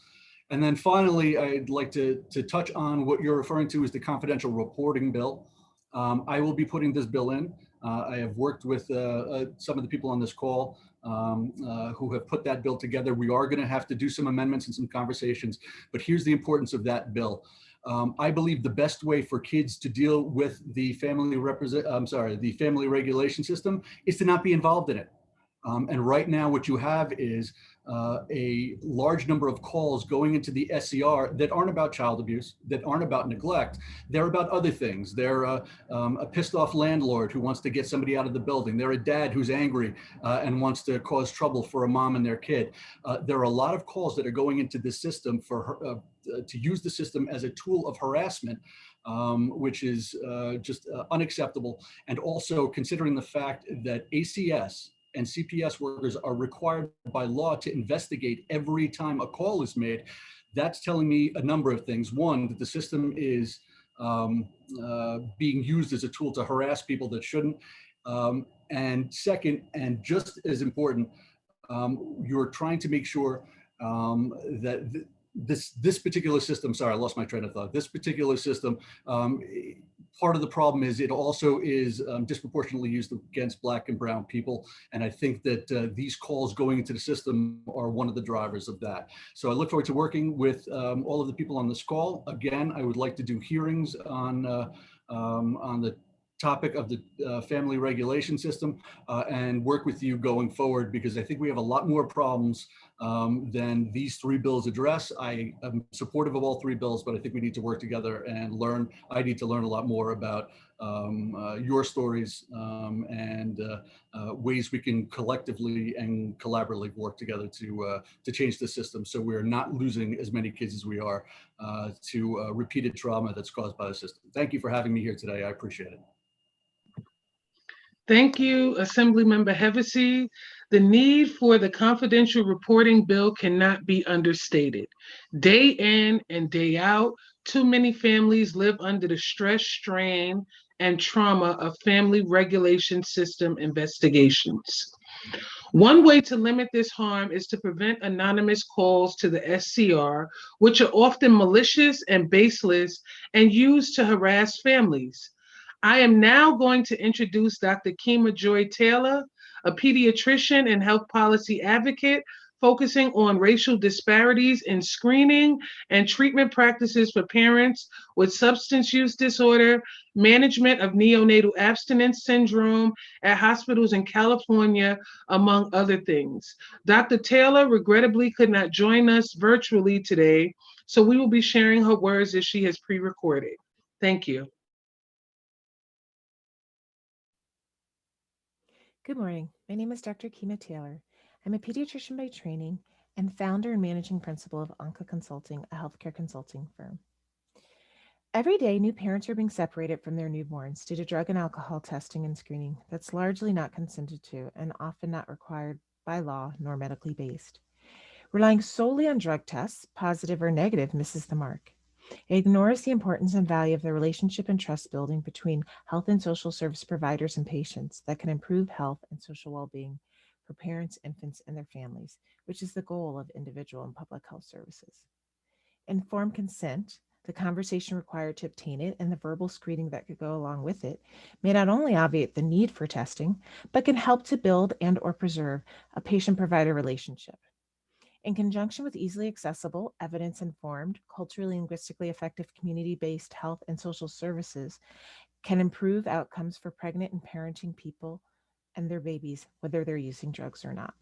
And then finally, I'd like to touch on what you're referring to as the confidential reporting bill. I will be putting this bill in. I have worked with some of the people on this call who have put that bill together. We are going to have to do some amendments and some conversations, but here's the importance of that bill. I believe the best way for kids to deal with the family regulation system is to not be involved in it. And right now, what you have is a large number of calls going into the SCR that aren't about child abuse, that aren't about neglect. They're about other things. They're a pissed off landlord who wants to get somebody out of the building. They're a dad who's angry and wants to cause trouble for a mom and their kid. There are a lot of calls that are going into the system for to use the system as a tool of harassment, which is just unacceptable. And also considering the fact that ACS and CPS workers are required by law to investigate every time a call is made, that's telling me a number of things. One, that the system is being used as a tool to harass people that shouldn't. And second, and just as important, you're trying to make sure that this particular system, sorry, I lost my train of thought. This particular system, part of the problem is it also is disproportionately used against Black and brown people. And I think that these calls going into the system are one of the drivers of that. So I look forward to working with all of the people on this call. Again, I would like to do hearings on the topic of the family regulation system and work with you going forward, because I think we have a lot more problems than these three bills address. I am supportive of all three bills, but I think we need to work together and learn. I need to learn a lot more about your stories and ways we can collectively and collaboratively work together to change the system so we're not losing as many kids as we are to repeated trauma that's caused by the system. Thank you for having me here today. I appreciate it. Thank you, Assemblymember Hevesy. The need for the confidential reporting bill cannot be understated. Day in and day out, too many families live under the stress, strain, and trauma of family regulation system investigations. One way to limit this harm is to prevent anonymous calls to the SCR, which are often malicious and baseless and used to harass families. I am now going to introduce Dr. Kima Joy Taylor, a pediatrician and health policy advocate focusing on racial disparities in screening and treatment practices for parents with substance use disorder, management of neonatal abstinence syndrome at hospitals in California, among other things. Dr. Taylor regrettably could not join us virtually today, so we will be sharing her words as she has pre-recorded. Thank you. Good morning. My name is Dr. Kima Taylor. I'm a pediatrician by training and founder and managing principal of Anka Consulting, a healthcare consulting firm. Every day, new parents are being separated from their newborns due to drug and alcohol testing and screening that's largely not consented to and often not required by law nor medically based. Relying solely on drug tests, positive or negative, misses the mark. It ignores the importance and value of the relationship and trust building between health and social service providers and patients that can improve health and social well-being for parents, infants, and their families, which is the goal of individual and public health services. Informed consent, the conversation required to obtain it, and the verbal screening that could go along with it may not only obviate the need for testing, but can help to build and or preserve a patient-provider relationship. In conjunction with easily accessible, evidence-informed, culturally linguistically effective community-based health and social services can improve outcomes for pregnant and parenting people and their babies, whether they're using drugs or not.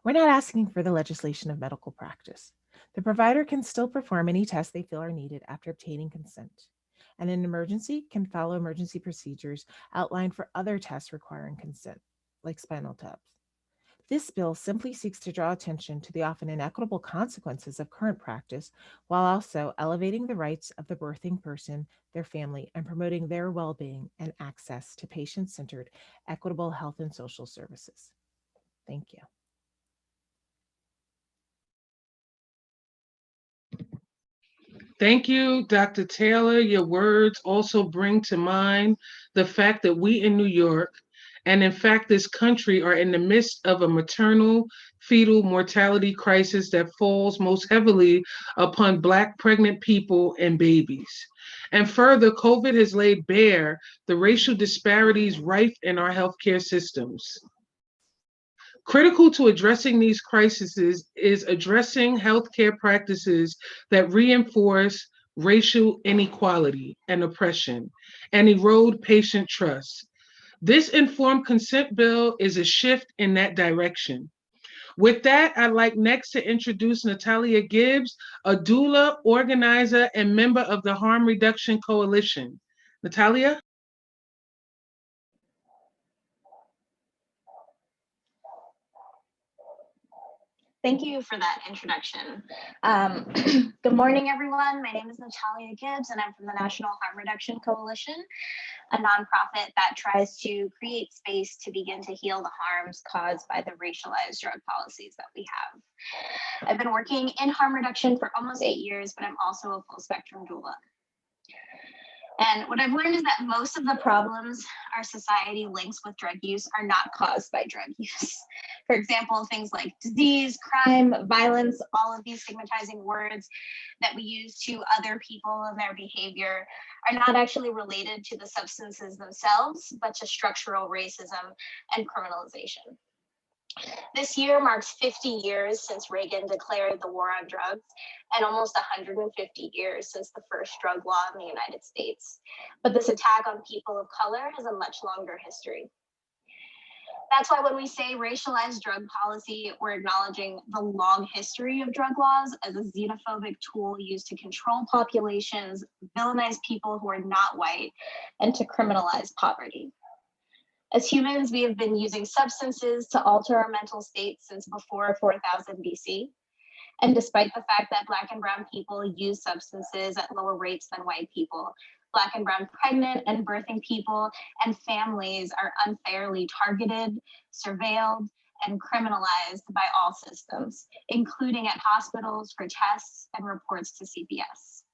We're not asking for the legislation of medical practice. The provider can still perform any tests they feel are needed after obtaining consent, and in an emergency can follow emergency procedures outlined for other tests requiring consent, like spinal taps. This bill simply seeks to draw attention to the often inequitable consequences of current practice while also elevating the rights of the birthing person, their family, and promoting their well-being and access to patient-centered, equitable health and social services. Thank you. Thank you, Dr. Taylor. Your words also bring to mind the fact that we in New York, and in fact this country, are in the midst of a maternal fetal mortality crisis that falls most heavily upon Black pregnant people and babies. And further, COVID has laid bare the racial disparities rife in our healthcare systems. Critical to addressing these crises is addressing healthcare practices that reinforce racial inequality and oppression and erode patient trust. This informed consent bill is a shift in that direction. With that, I'd like next to introduce Natalia Gibbs, a doula, organizer, and member of the Harm Reduction Coalition. Natalia? Thank you for that introduction. Good morning, everyone. My name is Natalia Gibbs, and I'm from the National Harm Reduction Coalition, a nonprofit that tries to create space to begin to heal the harms caused by the racialized drug policies that we have. I've been working in harm reduction for almost 8 years, but I'm also a full spectrum doula. And what I've learned is that most of the problems our society links with drug use are not caused by drug use. For example, things like disease, crime, violence, all of these stigmatizing words that we use to other people and their behavior are not actually related to the substances themselves, but to structural racism and criminalization. This year marks 50 years since Reagan declared the war on drugs and almost 150 years since the first drug law in the United States. But this attack on people of color has a much longer history. That's why when we say racialized drug policy, we're acknowledging the long history of drug laws as a xenophobic tool used to control populations, villainize people who are not white, and to criminalize poverty. As humans, we have been using substances to alter our mental state since before 4000 BC. And despite the fact that Black and brown people use substances at lower rates than white people, Black and brown pregnant and birthing people and families are unfairly targeted, surveilled, and criminalized by all systems, including at hospitals for tests and reports to CPS.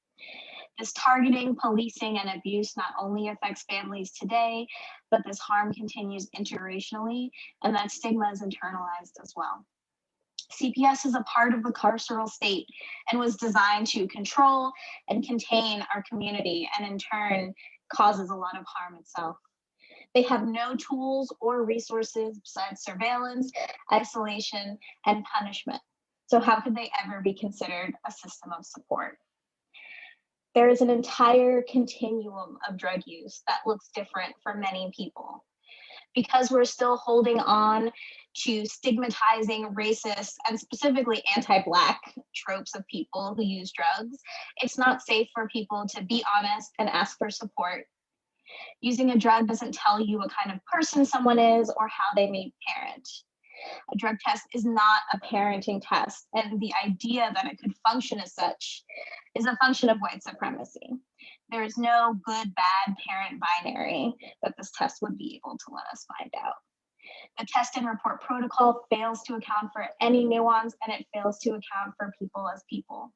This targeting, policing, and abuse not only affects families today, but this harm continues intergenerationally, and that stigma is internalized as well. CPS is a part of the carceral state and was designed to control and contain our community, and in turn causes a lot of harm itself. They have no tools or resources besides surveillance, isolation, and punishment. So how could they ever be considered a system of support? There is an entire continuum of drug use that looks different for many people. Because we're still holding on to stigmatizing racist and specifically anti-Black tropes of people who use drugs, it's not safe for people to be honest and ask for support. Using a drug doesn't tell you what kind of person someone is or how they may parent. A drug test is not a parenting test, and the idea that it could function as such is a function of white supremacy. There is no good, bad parent binary that this test would be able to let us find out. The test and report protocol fails to account for any nuance, and it fails to account for people as people.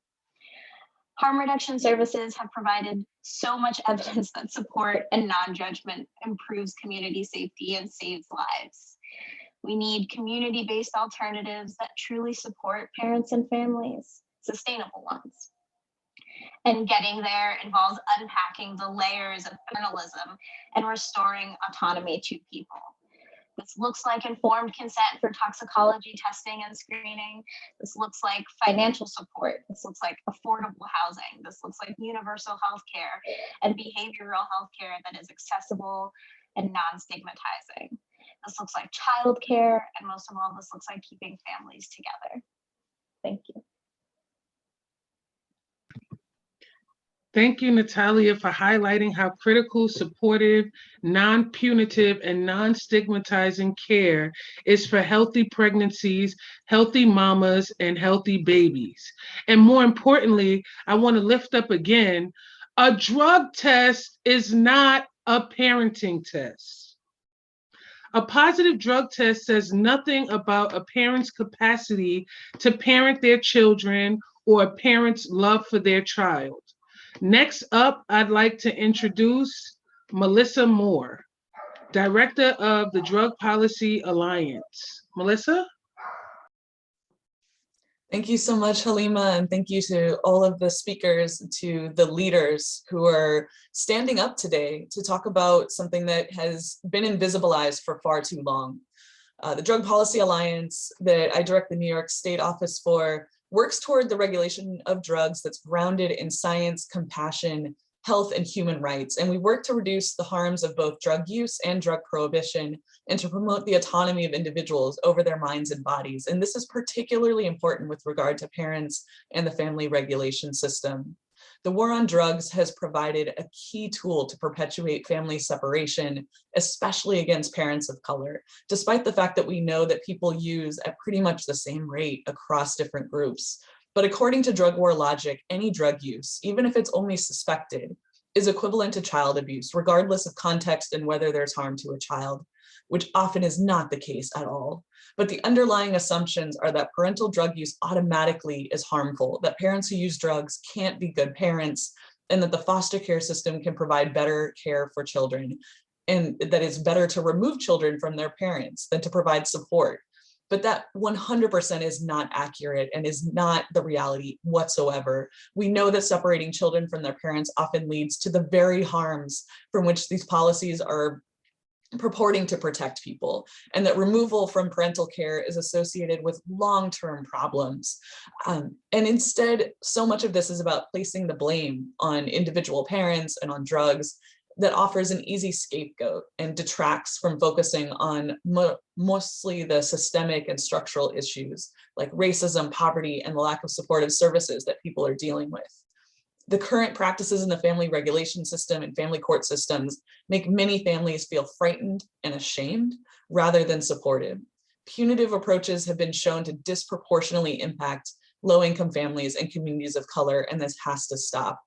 Harm reduction services have provided so much evidence that support and non-judgment improves community safety and saves lives. We need community-based alternatives that truly support parents and families, sustainable ones. And getting there involves unpacking the layers of paternalism and restoring autonomy to people. This looks like informed consent for toxicology testing and screening. This looks like financial support. This looks like affordable housing. This looks like universal health care and behavioral health care that is accessible and non-stigmatizing. This looks like childcare, and most of all, this looks like keeping families together. Thank you. Thank you, Natalia, for highlighting how critical, supportive, non-punitive, and non-stigmatizing care is for healthy pregnancies, healthy mamas, and healthy babies. And more importantly, I want to lift up again, a drug test is not a parenting test. A positive drug test says nothing about a parent's capacity to parent their children or a parent's love for their child. Next up, I'd like to introduce Melissa Moore, Director of the Drug Policy Alliance. Melissa? Thank you so much, Halima, and thank you to all of the speakers, to the leaders who are standing up today to talk about something that has been invisibilized for far too long. The Drug Policy Alliance that I direct the New York State office for works toward the regulation of drugs that's grounded in science, compassion, health, and human rights. And we work to reduce the harms of both drug use and drug prohibition, and to promote the autonomy of individuals over their minds and bodies. And this is particularly important with regard to parents and the family regulation system. The war on drugs has provided a key tool to perpetuate family separation, especially against parents of color, despite the fact that we know that people use at pretty much the same rate across different groups. But according to drug war logic, any drug use, even if it's only suspected, is equivalent to child abuse, regardless of context and whether there's harm to a child, which often is not the case at all. But the underlying assumptions are that parental drug use automatically is harmful, that parents who use drugs can't be good parents, and that the foster care system can provide better care for children, and that it's better to remove children from their parents than to provide support. But that 100% is not accurate and is not the reality whatsoever. We know that separating children from their parents often leads to the very harms from which these policies are purporting to protect people, and that removal from parental care is associated with long-term problems. And instead, so much of this is about placing the blame on individual parents and on drugs that offers an easy scapegoat and detracts from focusing on mostly the systemic and structural issues like racism, poverty, and the lack of supportive services that people are dealing with. The current practices in the family regulation system and family court systems make many families feel frightened and ashamed rather than supported. Punitive approaches have been shown to disproportionately impact low-income families and communities of color, and this has to stop.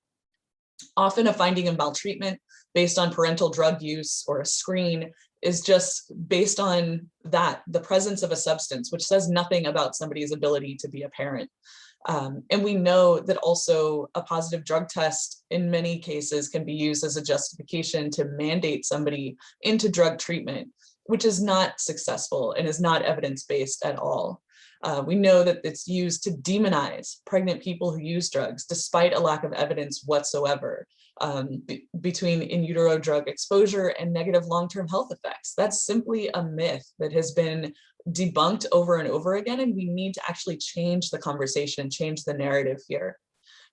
Often a finding of maltreatment based on parental drug use or a screen is just based on that, the presence of a substance, which says nothing about somebody's ability to be a parent. And we know that also a positive drug test in many cases can be used as a justification to mandate somebody into drug treatment, which is not successful and is not evidence-based at all. We know that it's used to demonize pregnant people who use drugs, despite a lack of evidence whatsoever between in utero drug exposure and negative long-term health effects. That's simply a myth that has been debunked over and over again, and we need to actually change the conversation, change the narrative here.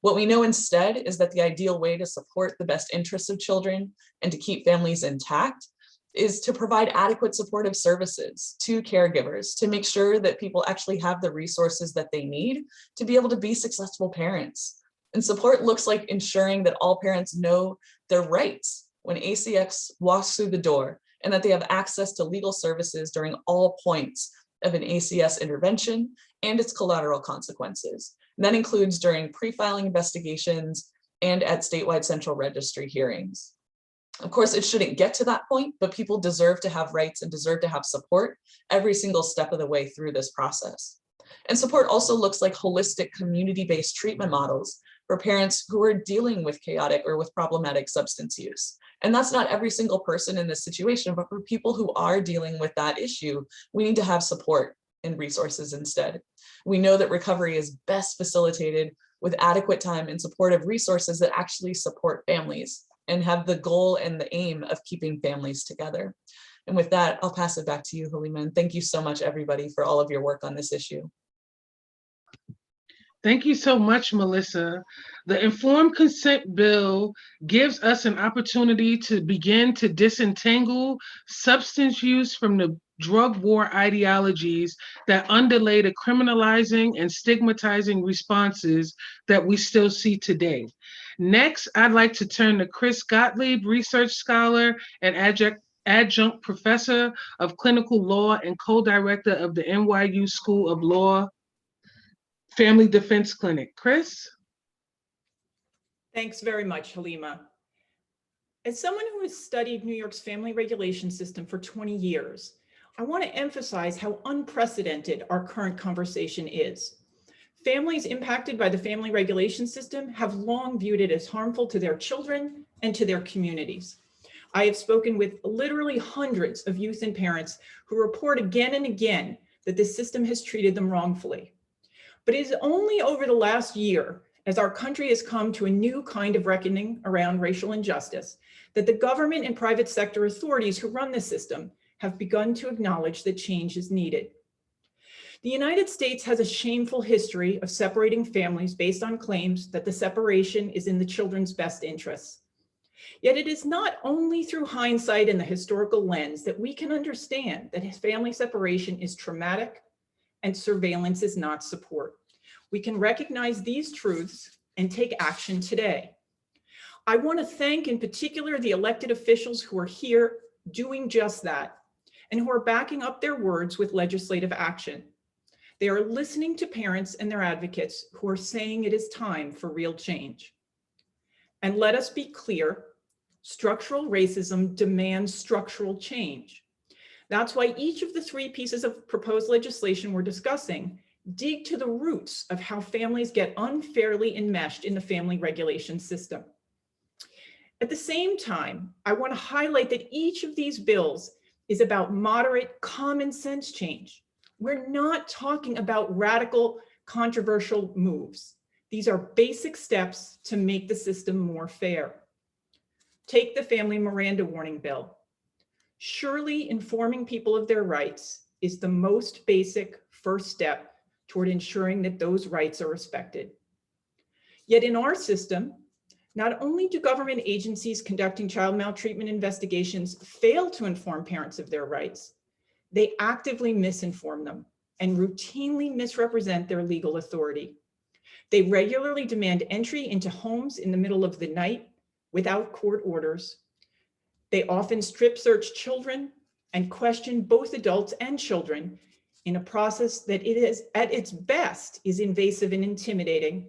What we know instead is that the ideal way to support the best interests of children and to keep families intact is to provide adequate supportive services to caregivers to make sure that people actually have the resources that they need to be able to be successful parents. And support looks like ensuring that all parents know their rights when ACX walks through the door, and that they have access to legal services during all points of an ACS intervention and its collateral consequences. And that includes during pre-filing investigations and at statewide central registry hearings. Of course, it shouldn't get to that point, but people deserve to have rights and deserve to have support every single step of the way through this process. And support also looks like holistic community-based treatment models for parents who are dealing with chaotic or with problematic substance use. And that's not every single person in this situation, but for people who are dealing with that issue, we need to have support and resources instead. We know that recovery is best facilitated with adequate time and supportive resources that actually support families and have the goal and the aim of keeping families together. And with that, I'll pass it back to you, Halima. And thank you so much, everybody, for all of your work on this issue. Thank you so much, Melissa. The Informed Consent Bill gives us an opportunity to begin to disentangle substance use from the drug war ideologies that underlay the criminalizing and stigmatizing responses that we still see today. Next, I'd like to turn to Chris Gottlieb, research scholar and adjunct professor of clinical law and co-director of the NYU School of Law Family Defense Clinic. Chris? Thanks very much, Halima. As someone who has studied New York's family regulation system for 20 years, I want to emphasize how unprecedented our current conversation is. Families impacted by the family regulation system have long viewed it as harmful to their children and to their communities. I have spoken with literally hundreds of youth and parents who report again and again that this system has treated them wrongfully. But it is only over the last year, as our country has come to a new kind of reckoning around racial injustice, that the government and private sector authorities who run the system have begun to acknowledge that change is needed. The United States has a shameful history of separating families based on claims that the separation is in the children's best interests. Yet it is not only through hindsight and the historical lens that we can understand that family separation is traumatic and surveillance is not support. We can recognize these truths and take action today. I want to thank in particular the elected officials who are here doing just that and who are backing up their words with legislative action. They are listening to parents and their advocates who are saying it is time for real change. And let us be clear, structural racism demands structural change. That's why each of the three pieces of proposed legislation we're discussing dig to the roots of how families get unfairly enmeshed in the family regulation system. At the same time, I want to highlight that each of these bills is about moderate common sense change. We're not talking about radical, controversial moves. These are basic steps to make the system more fair. Take the Family Miranda Warning Bill. Surely informing people of their rights is the most basic first step toward ensuring that those rights are respected. Yet in our system, not only do government agencies conducting child maltreatment investigations fail to inform parents of their rights, they actively misinform them and routinely misrepresent their legal authority. They regularly demand entry into homes in the middle of the night without court orders. They often strip search children and question both adults and children in a process that it is at its best is invasive and intimidating,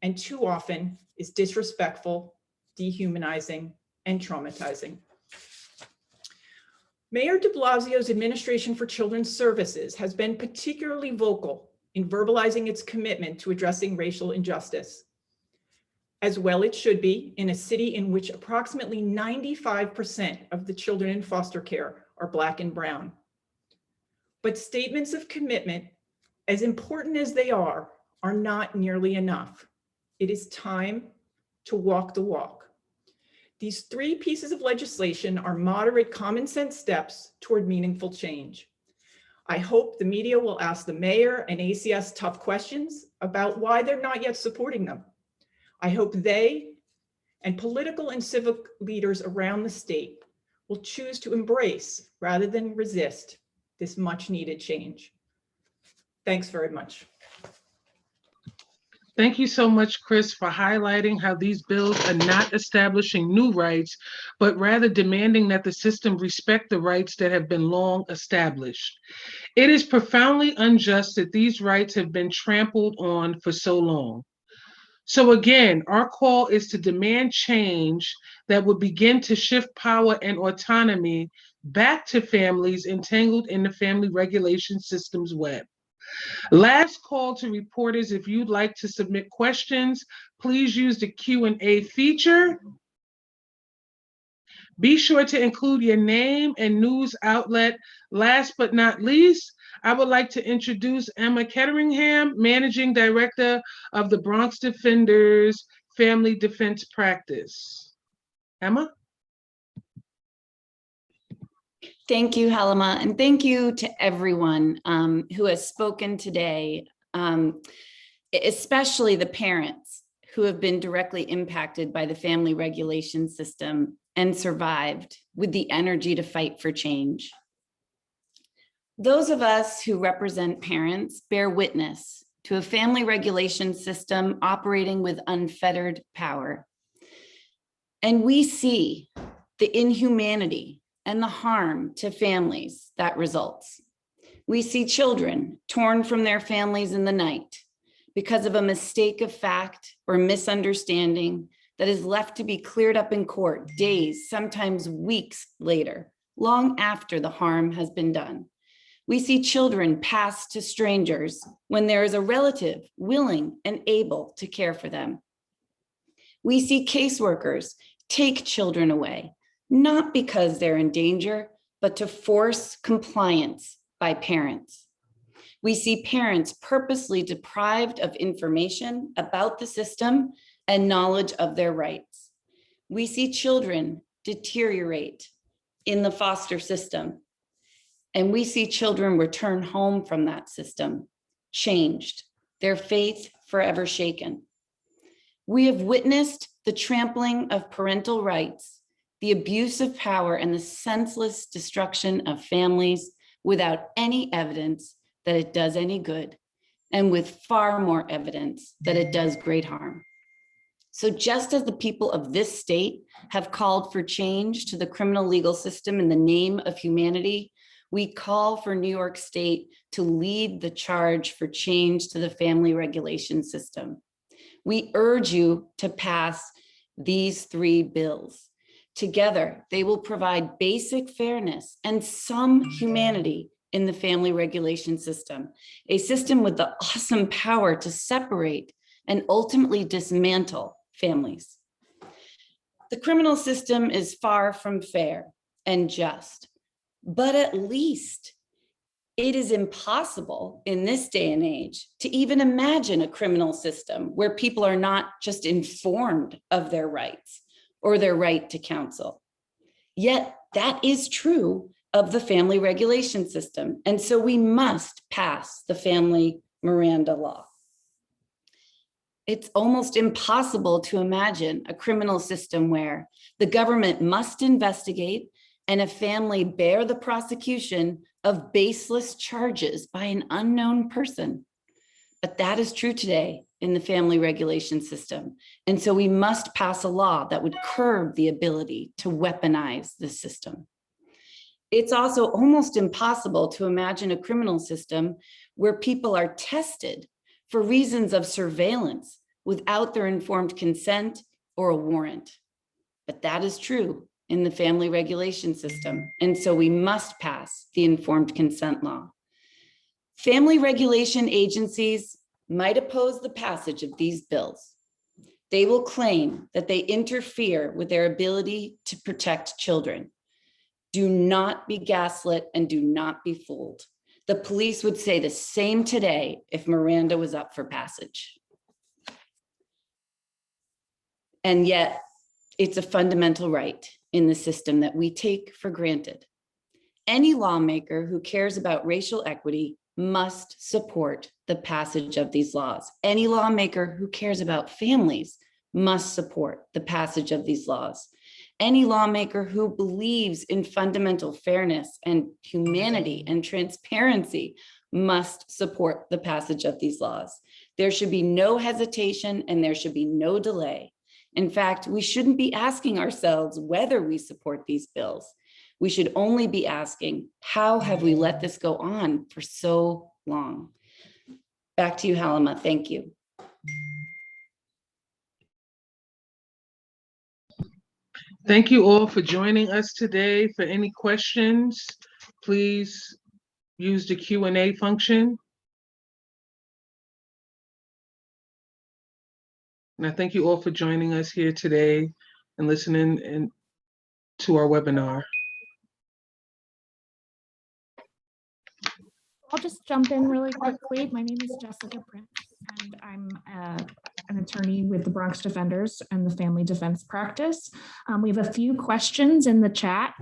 and too often is disrespectful, dehumanizing, and traumatizing. Mayor de Blasio's Administration for Children's Services has been particularly vocal in verbalizing its commitment to addressing racial injustice. As well it should be in a city in which approximately 95% of the children in foster care are Black and brown. But statements of commitment as important as they are not nearly enough. It is time to walk the walk. These 3 pieces of legislation are moderate common sense steps toward meaningful change. I hope the media will ask the mayor and ACS tough questions about why they're not yet supporting them. I hope they and political and civic leaders around the state will choose to embrace rather than resist this much needed change. Thanks very much. Thank you so much, Chris, for highlighting how these bills are not establishing new rights, but rather demanding that the system respect the rights that have been long established. It is profoundly unjust that these rights have been trampled on for so long. So again, our call is to demand change that would begin to shift power and autonomy back to families entangled in the family regulation system's web. Last call to reporters, if you'd like to submit questions, please use the Q&A feature. Be sure to include your name and news outlet. Last but not least, I would like to introduce Emma Ketteringham, Managing Director of the Bronx Defenders Family Defense Practice. Emma? Thank you, Halima, and thank you to everyone who has spoken today, especially the parents who have been directly impacted by the family regulation system and survived with the energy to fight for change. Those of us who represent parents bear witness to a family regulation system operating with unfettered power. And we see the inhumanity and the harm to families that results. We see children torn from their families in the night because of a mistake of fact or misunderstanding that is left to be cleared up in court days, sometimes weeks later, long after the harm has been done. We see children passed to strangers when there is a relative willing and able to care for them. We see caseworkers take children away, not because they're in danger, but to force compliance by parents. We see parents purposely deprived of information about the system and knowledge of their rights. We see children deteriorate in the foster system, and we see children return home from that system, changed, their faith forever shaken. We have witnessed the trampling of parental rights, the abuse of power, and the senseless destruction of families without any evidence that it does any good, and with far more evidence that it does great harm. So just as the people of this state have called for change to the criminal legal system in the name of humanity, we call for New York State to lead the charge for change to the family regulation system. We urge you to pass these 3 bills. Together, they will provide basic fairness and some humanity in the family regulation system, a system with the awesome power to separate and ultimately dismantle families. The criminal system is far from fair and just, but at least it is impossible in this day and age to even imagine a criminal system where people are not just informed of their rights or their right to counsel. Yet that is true of the family regulation system. And so we must pass the Family Miranda Law. It's almost impossible to imagine a criminal system where the government must investigate and a family bear the prosecution of baseless charges by an unknown person. But that is true today in the family regulation system. And so we must pass a law that would curb the ability to weaponize the system. It's also almost impossible to imagine a criminal system where people are tested for reasons of surveillance without their informed consent or a warrant. But that is true in the family regulation system. And so we must pass the informed consent law. Family regulation agencies might oppose the passage of these bills. They will claim that they interfere with their ability to protect children. Do not be gaslit and do not be fooled. The police would say the same today if Miranda was up for passage. And yet, it's a fundamental right in the system that we take for granted. Any lawmaker who cares about racial equity must support the passage of these laws. Any lawmaker who cares about families must support the passage of these laws. Any lawmaker who believes in fundamental fairness and humanity and transparency must support the passage of these laws. There should be no hesitation and there should be no delay. In fact, we shouldn't be asking ourselves whether we support these bills. We should only be asking, how have we let this go on for so long? Back to you, Halima. Thank you. Thank you all for joining us today. For any questions, please use the Q&A function. And I thank you all for joining us here today and listening to our webinar. I'll just jump in really quickly. My name is Jessica Prince, and I'm an attorney with the Bronx Defenders and the Family Defense Practice. We have a few questions in the chat.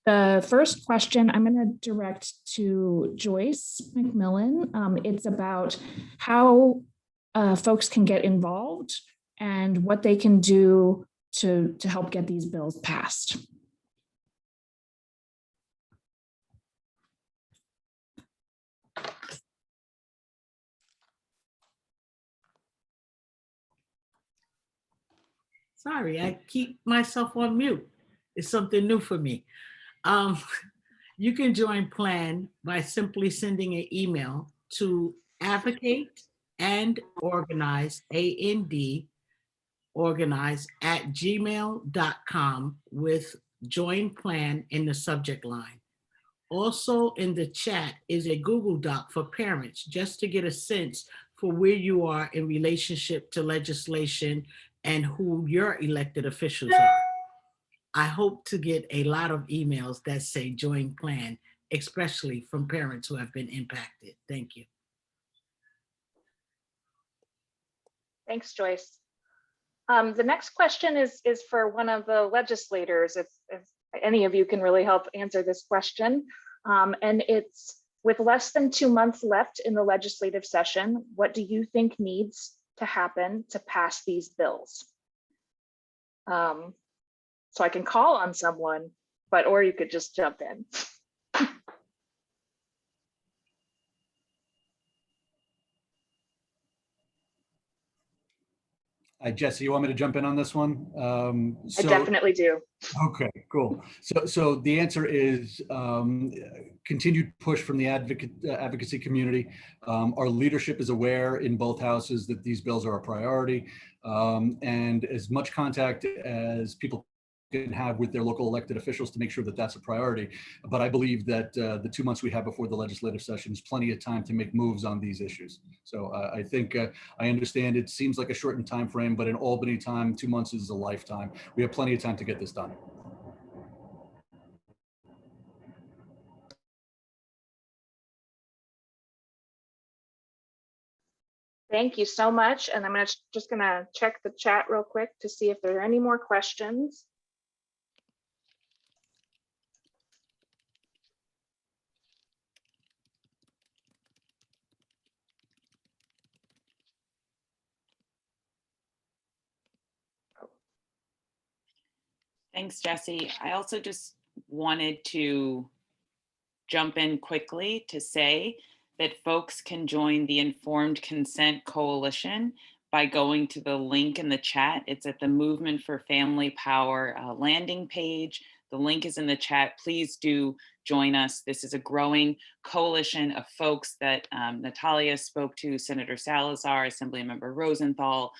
The first question I'm going to direct to Joyce McMillan. It's about how folks can get involved and what they can do to help get these bills passed. Sorry, I keep myself on mute. It's something new for me. You can join PLAN by simply sending an email to advocate and organize, AND, organize @gmail.com with join PLAN in the subject line. Also in the chat is a Google Doc for parents, just to get a sense for where you are in relationship to legislation and who your elected officials are. I hope to get a lot of emails that say join PLAN, especially from parents who have been impacted. Thank you. Thanks, Joyce. The next question is for one of the legislators, if any of you can really help answer this question. And it's, with less than 2 months left in the legislative session, what do you think needs to happen to pass these bills? So I can call on someone, or you could just jump in. Jesse, you want me to jump in on this one? I definitely do. Okay, cool. So the answer is continued push from the advocacy community. Our leadership is aware in both houses that these bills are a priority, and as much contact as people can have with their local elected officials to make sure that that's a priority. But I believe that the 2 months we have before the legislative session is plenty of time to make moves on these issues. So I think I understand it seems like a shortened time frame, but in Albany time, 2 months is a lifetime. We have plenty of time to get this done. Thank you so much. And I'm just gonna check the chat real quick to see if there are any more questions. Thanks, Jesse. I also just wanted to jump in quickly to say that folks can join the Informed Consent Coalition by going to the link in the chat. It's at the Movement for Family Power landing page. The link is in the chat. Please do join us. This is a growing coalition of folks that Natalia spoke to, Senator Salazar, Assemblymember Rosenthal,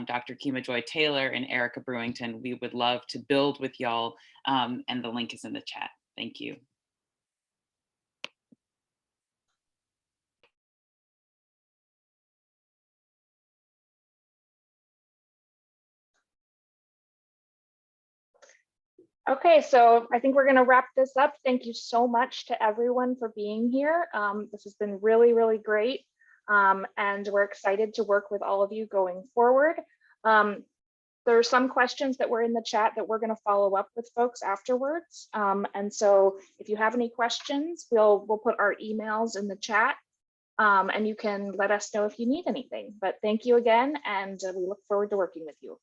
Dr. Kima Joy Taylor, and Erica Brewington. We would love to build with y'all, and the link is in the chat. Thank you. Okay, so I think we're going to wrap this up. Thank you so much to everyone for being here. This has been really, really great. And we're excited to work with all of you going forward. There are some questions that were in the chat that we're going to follow up with folks afterwards. And so if you have any questions, we'll put our emails in the chat, and you can let us know if you need anything. But thank you again, and we look forward to working with you.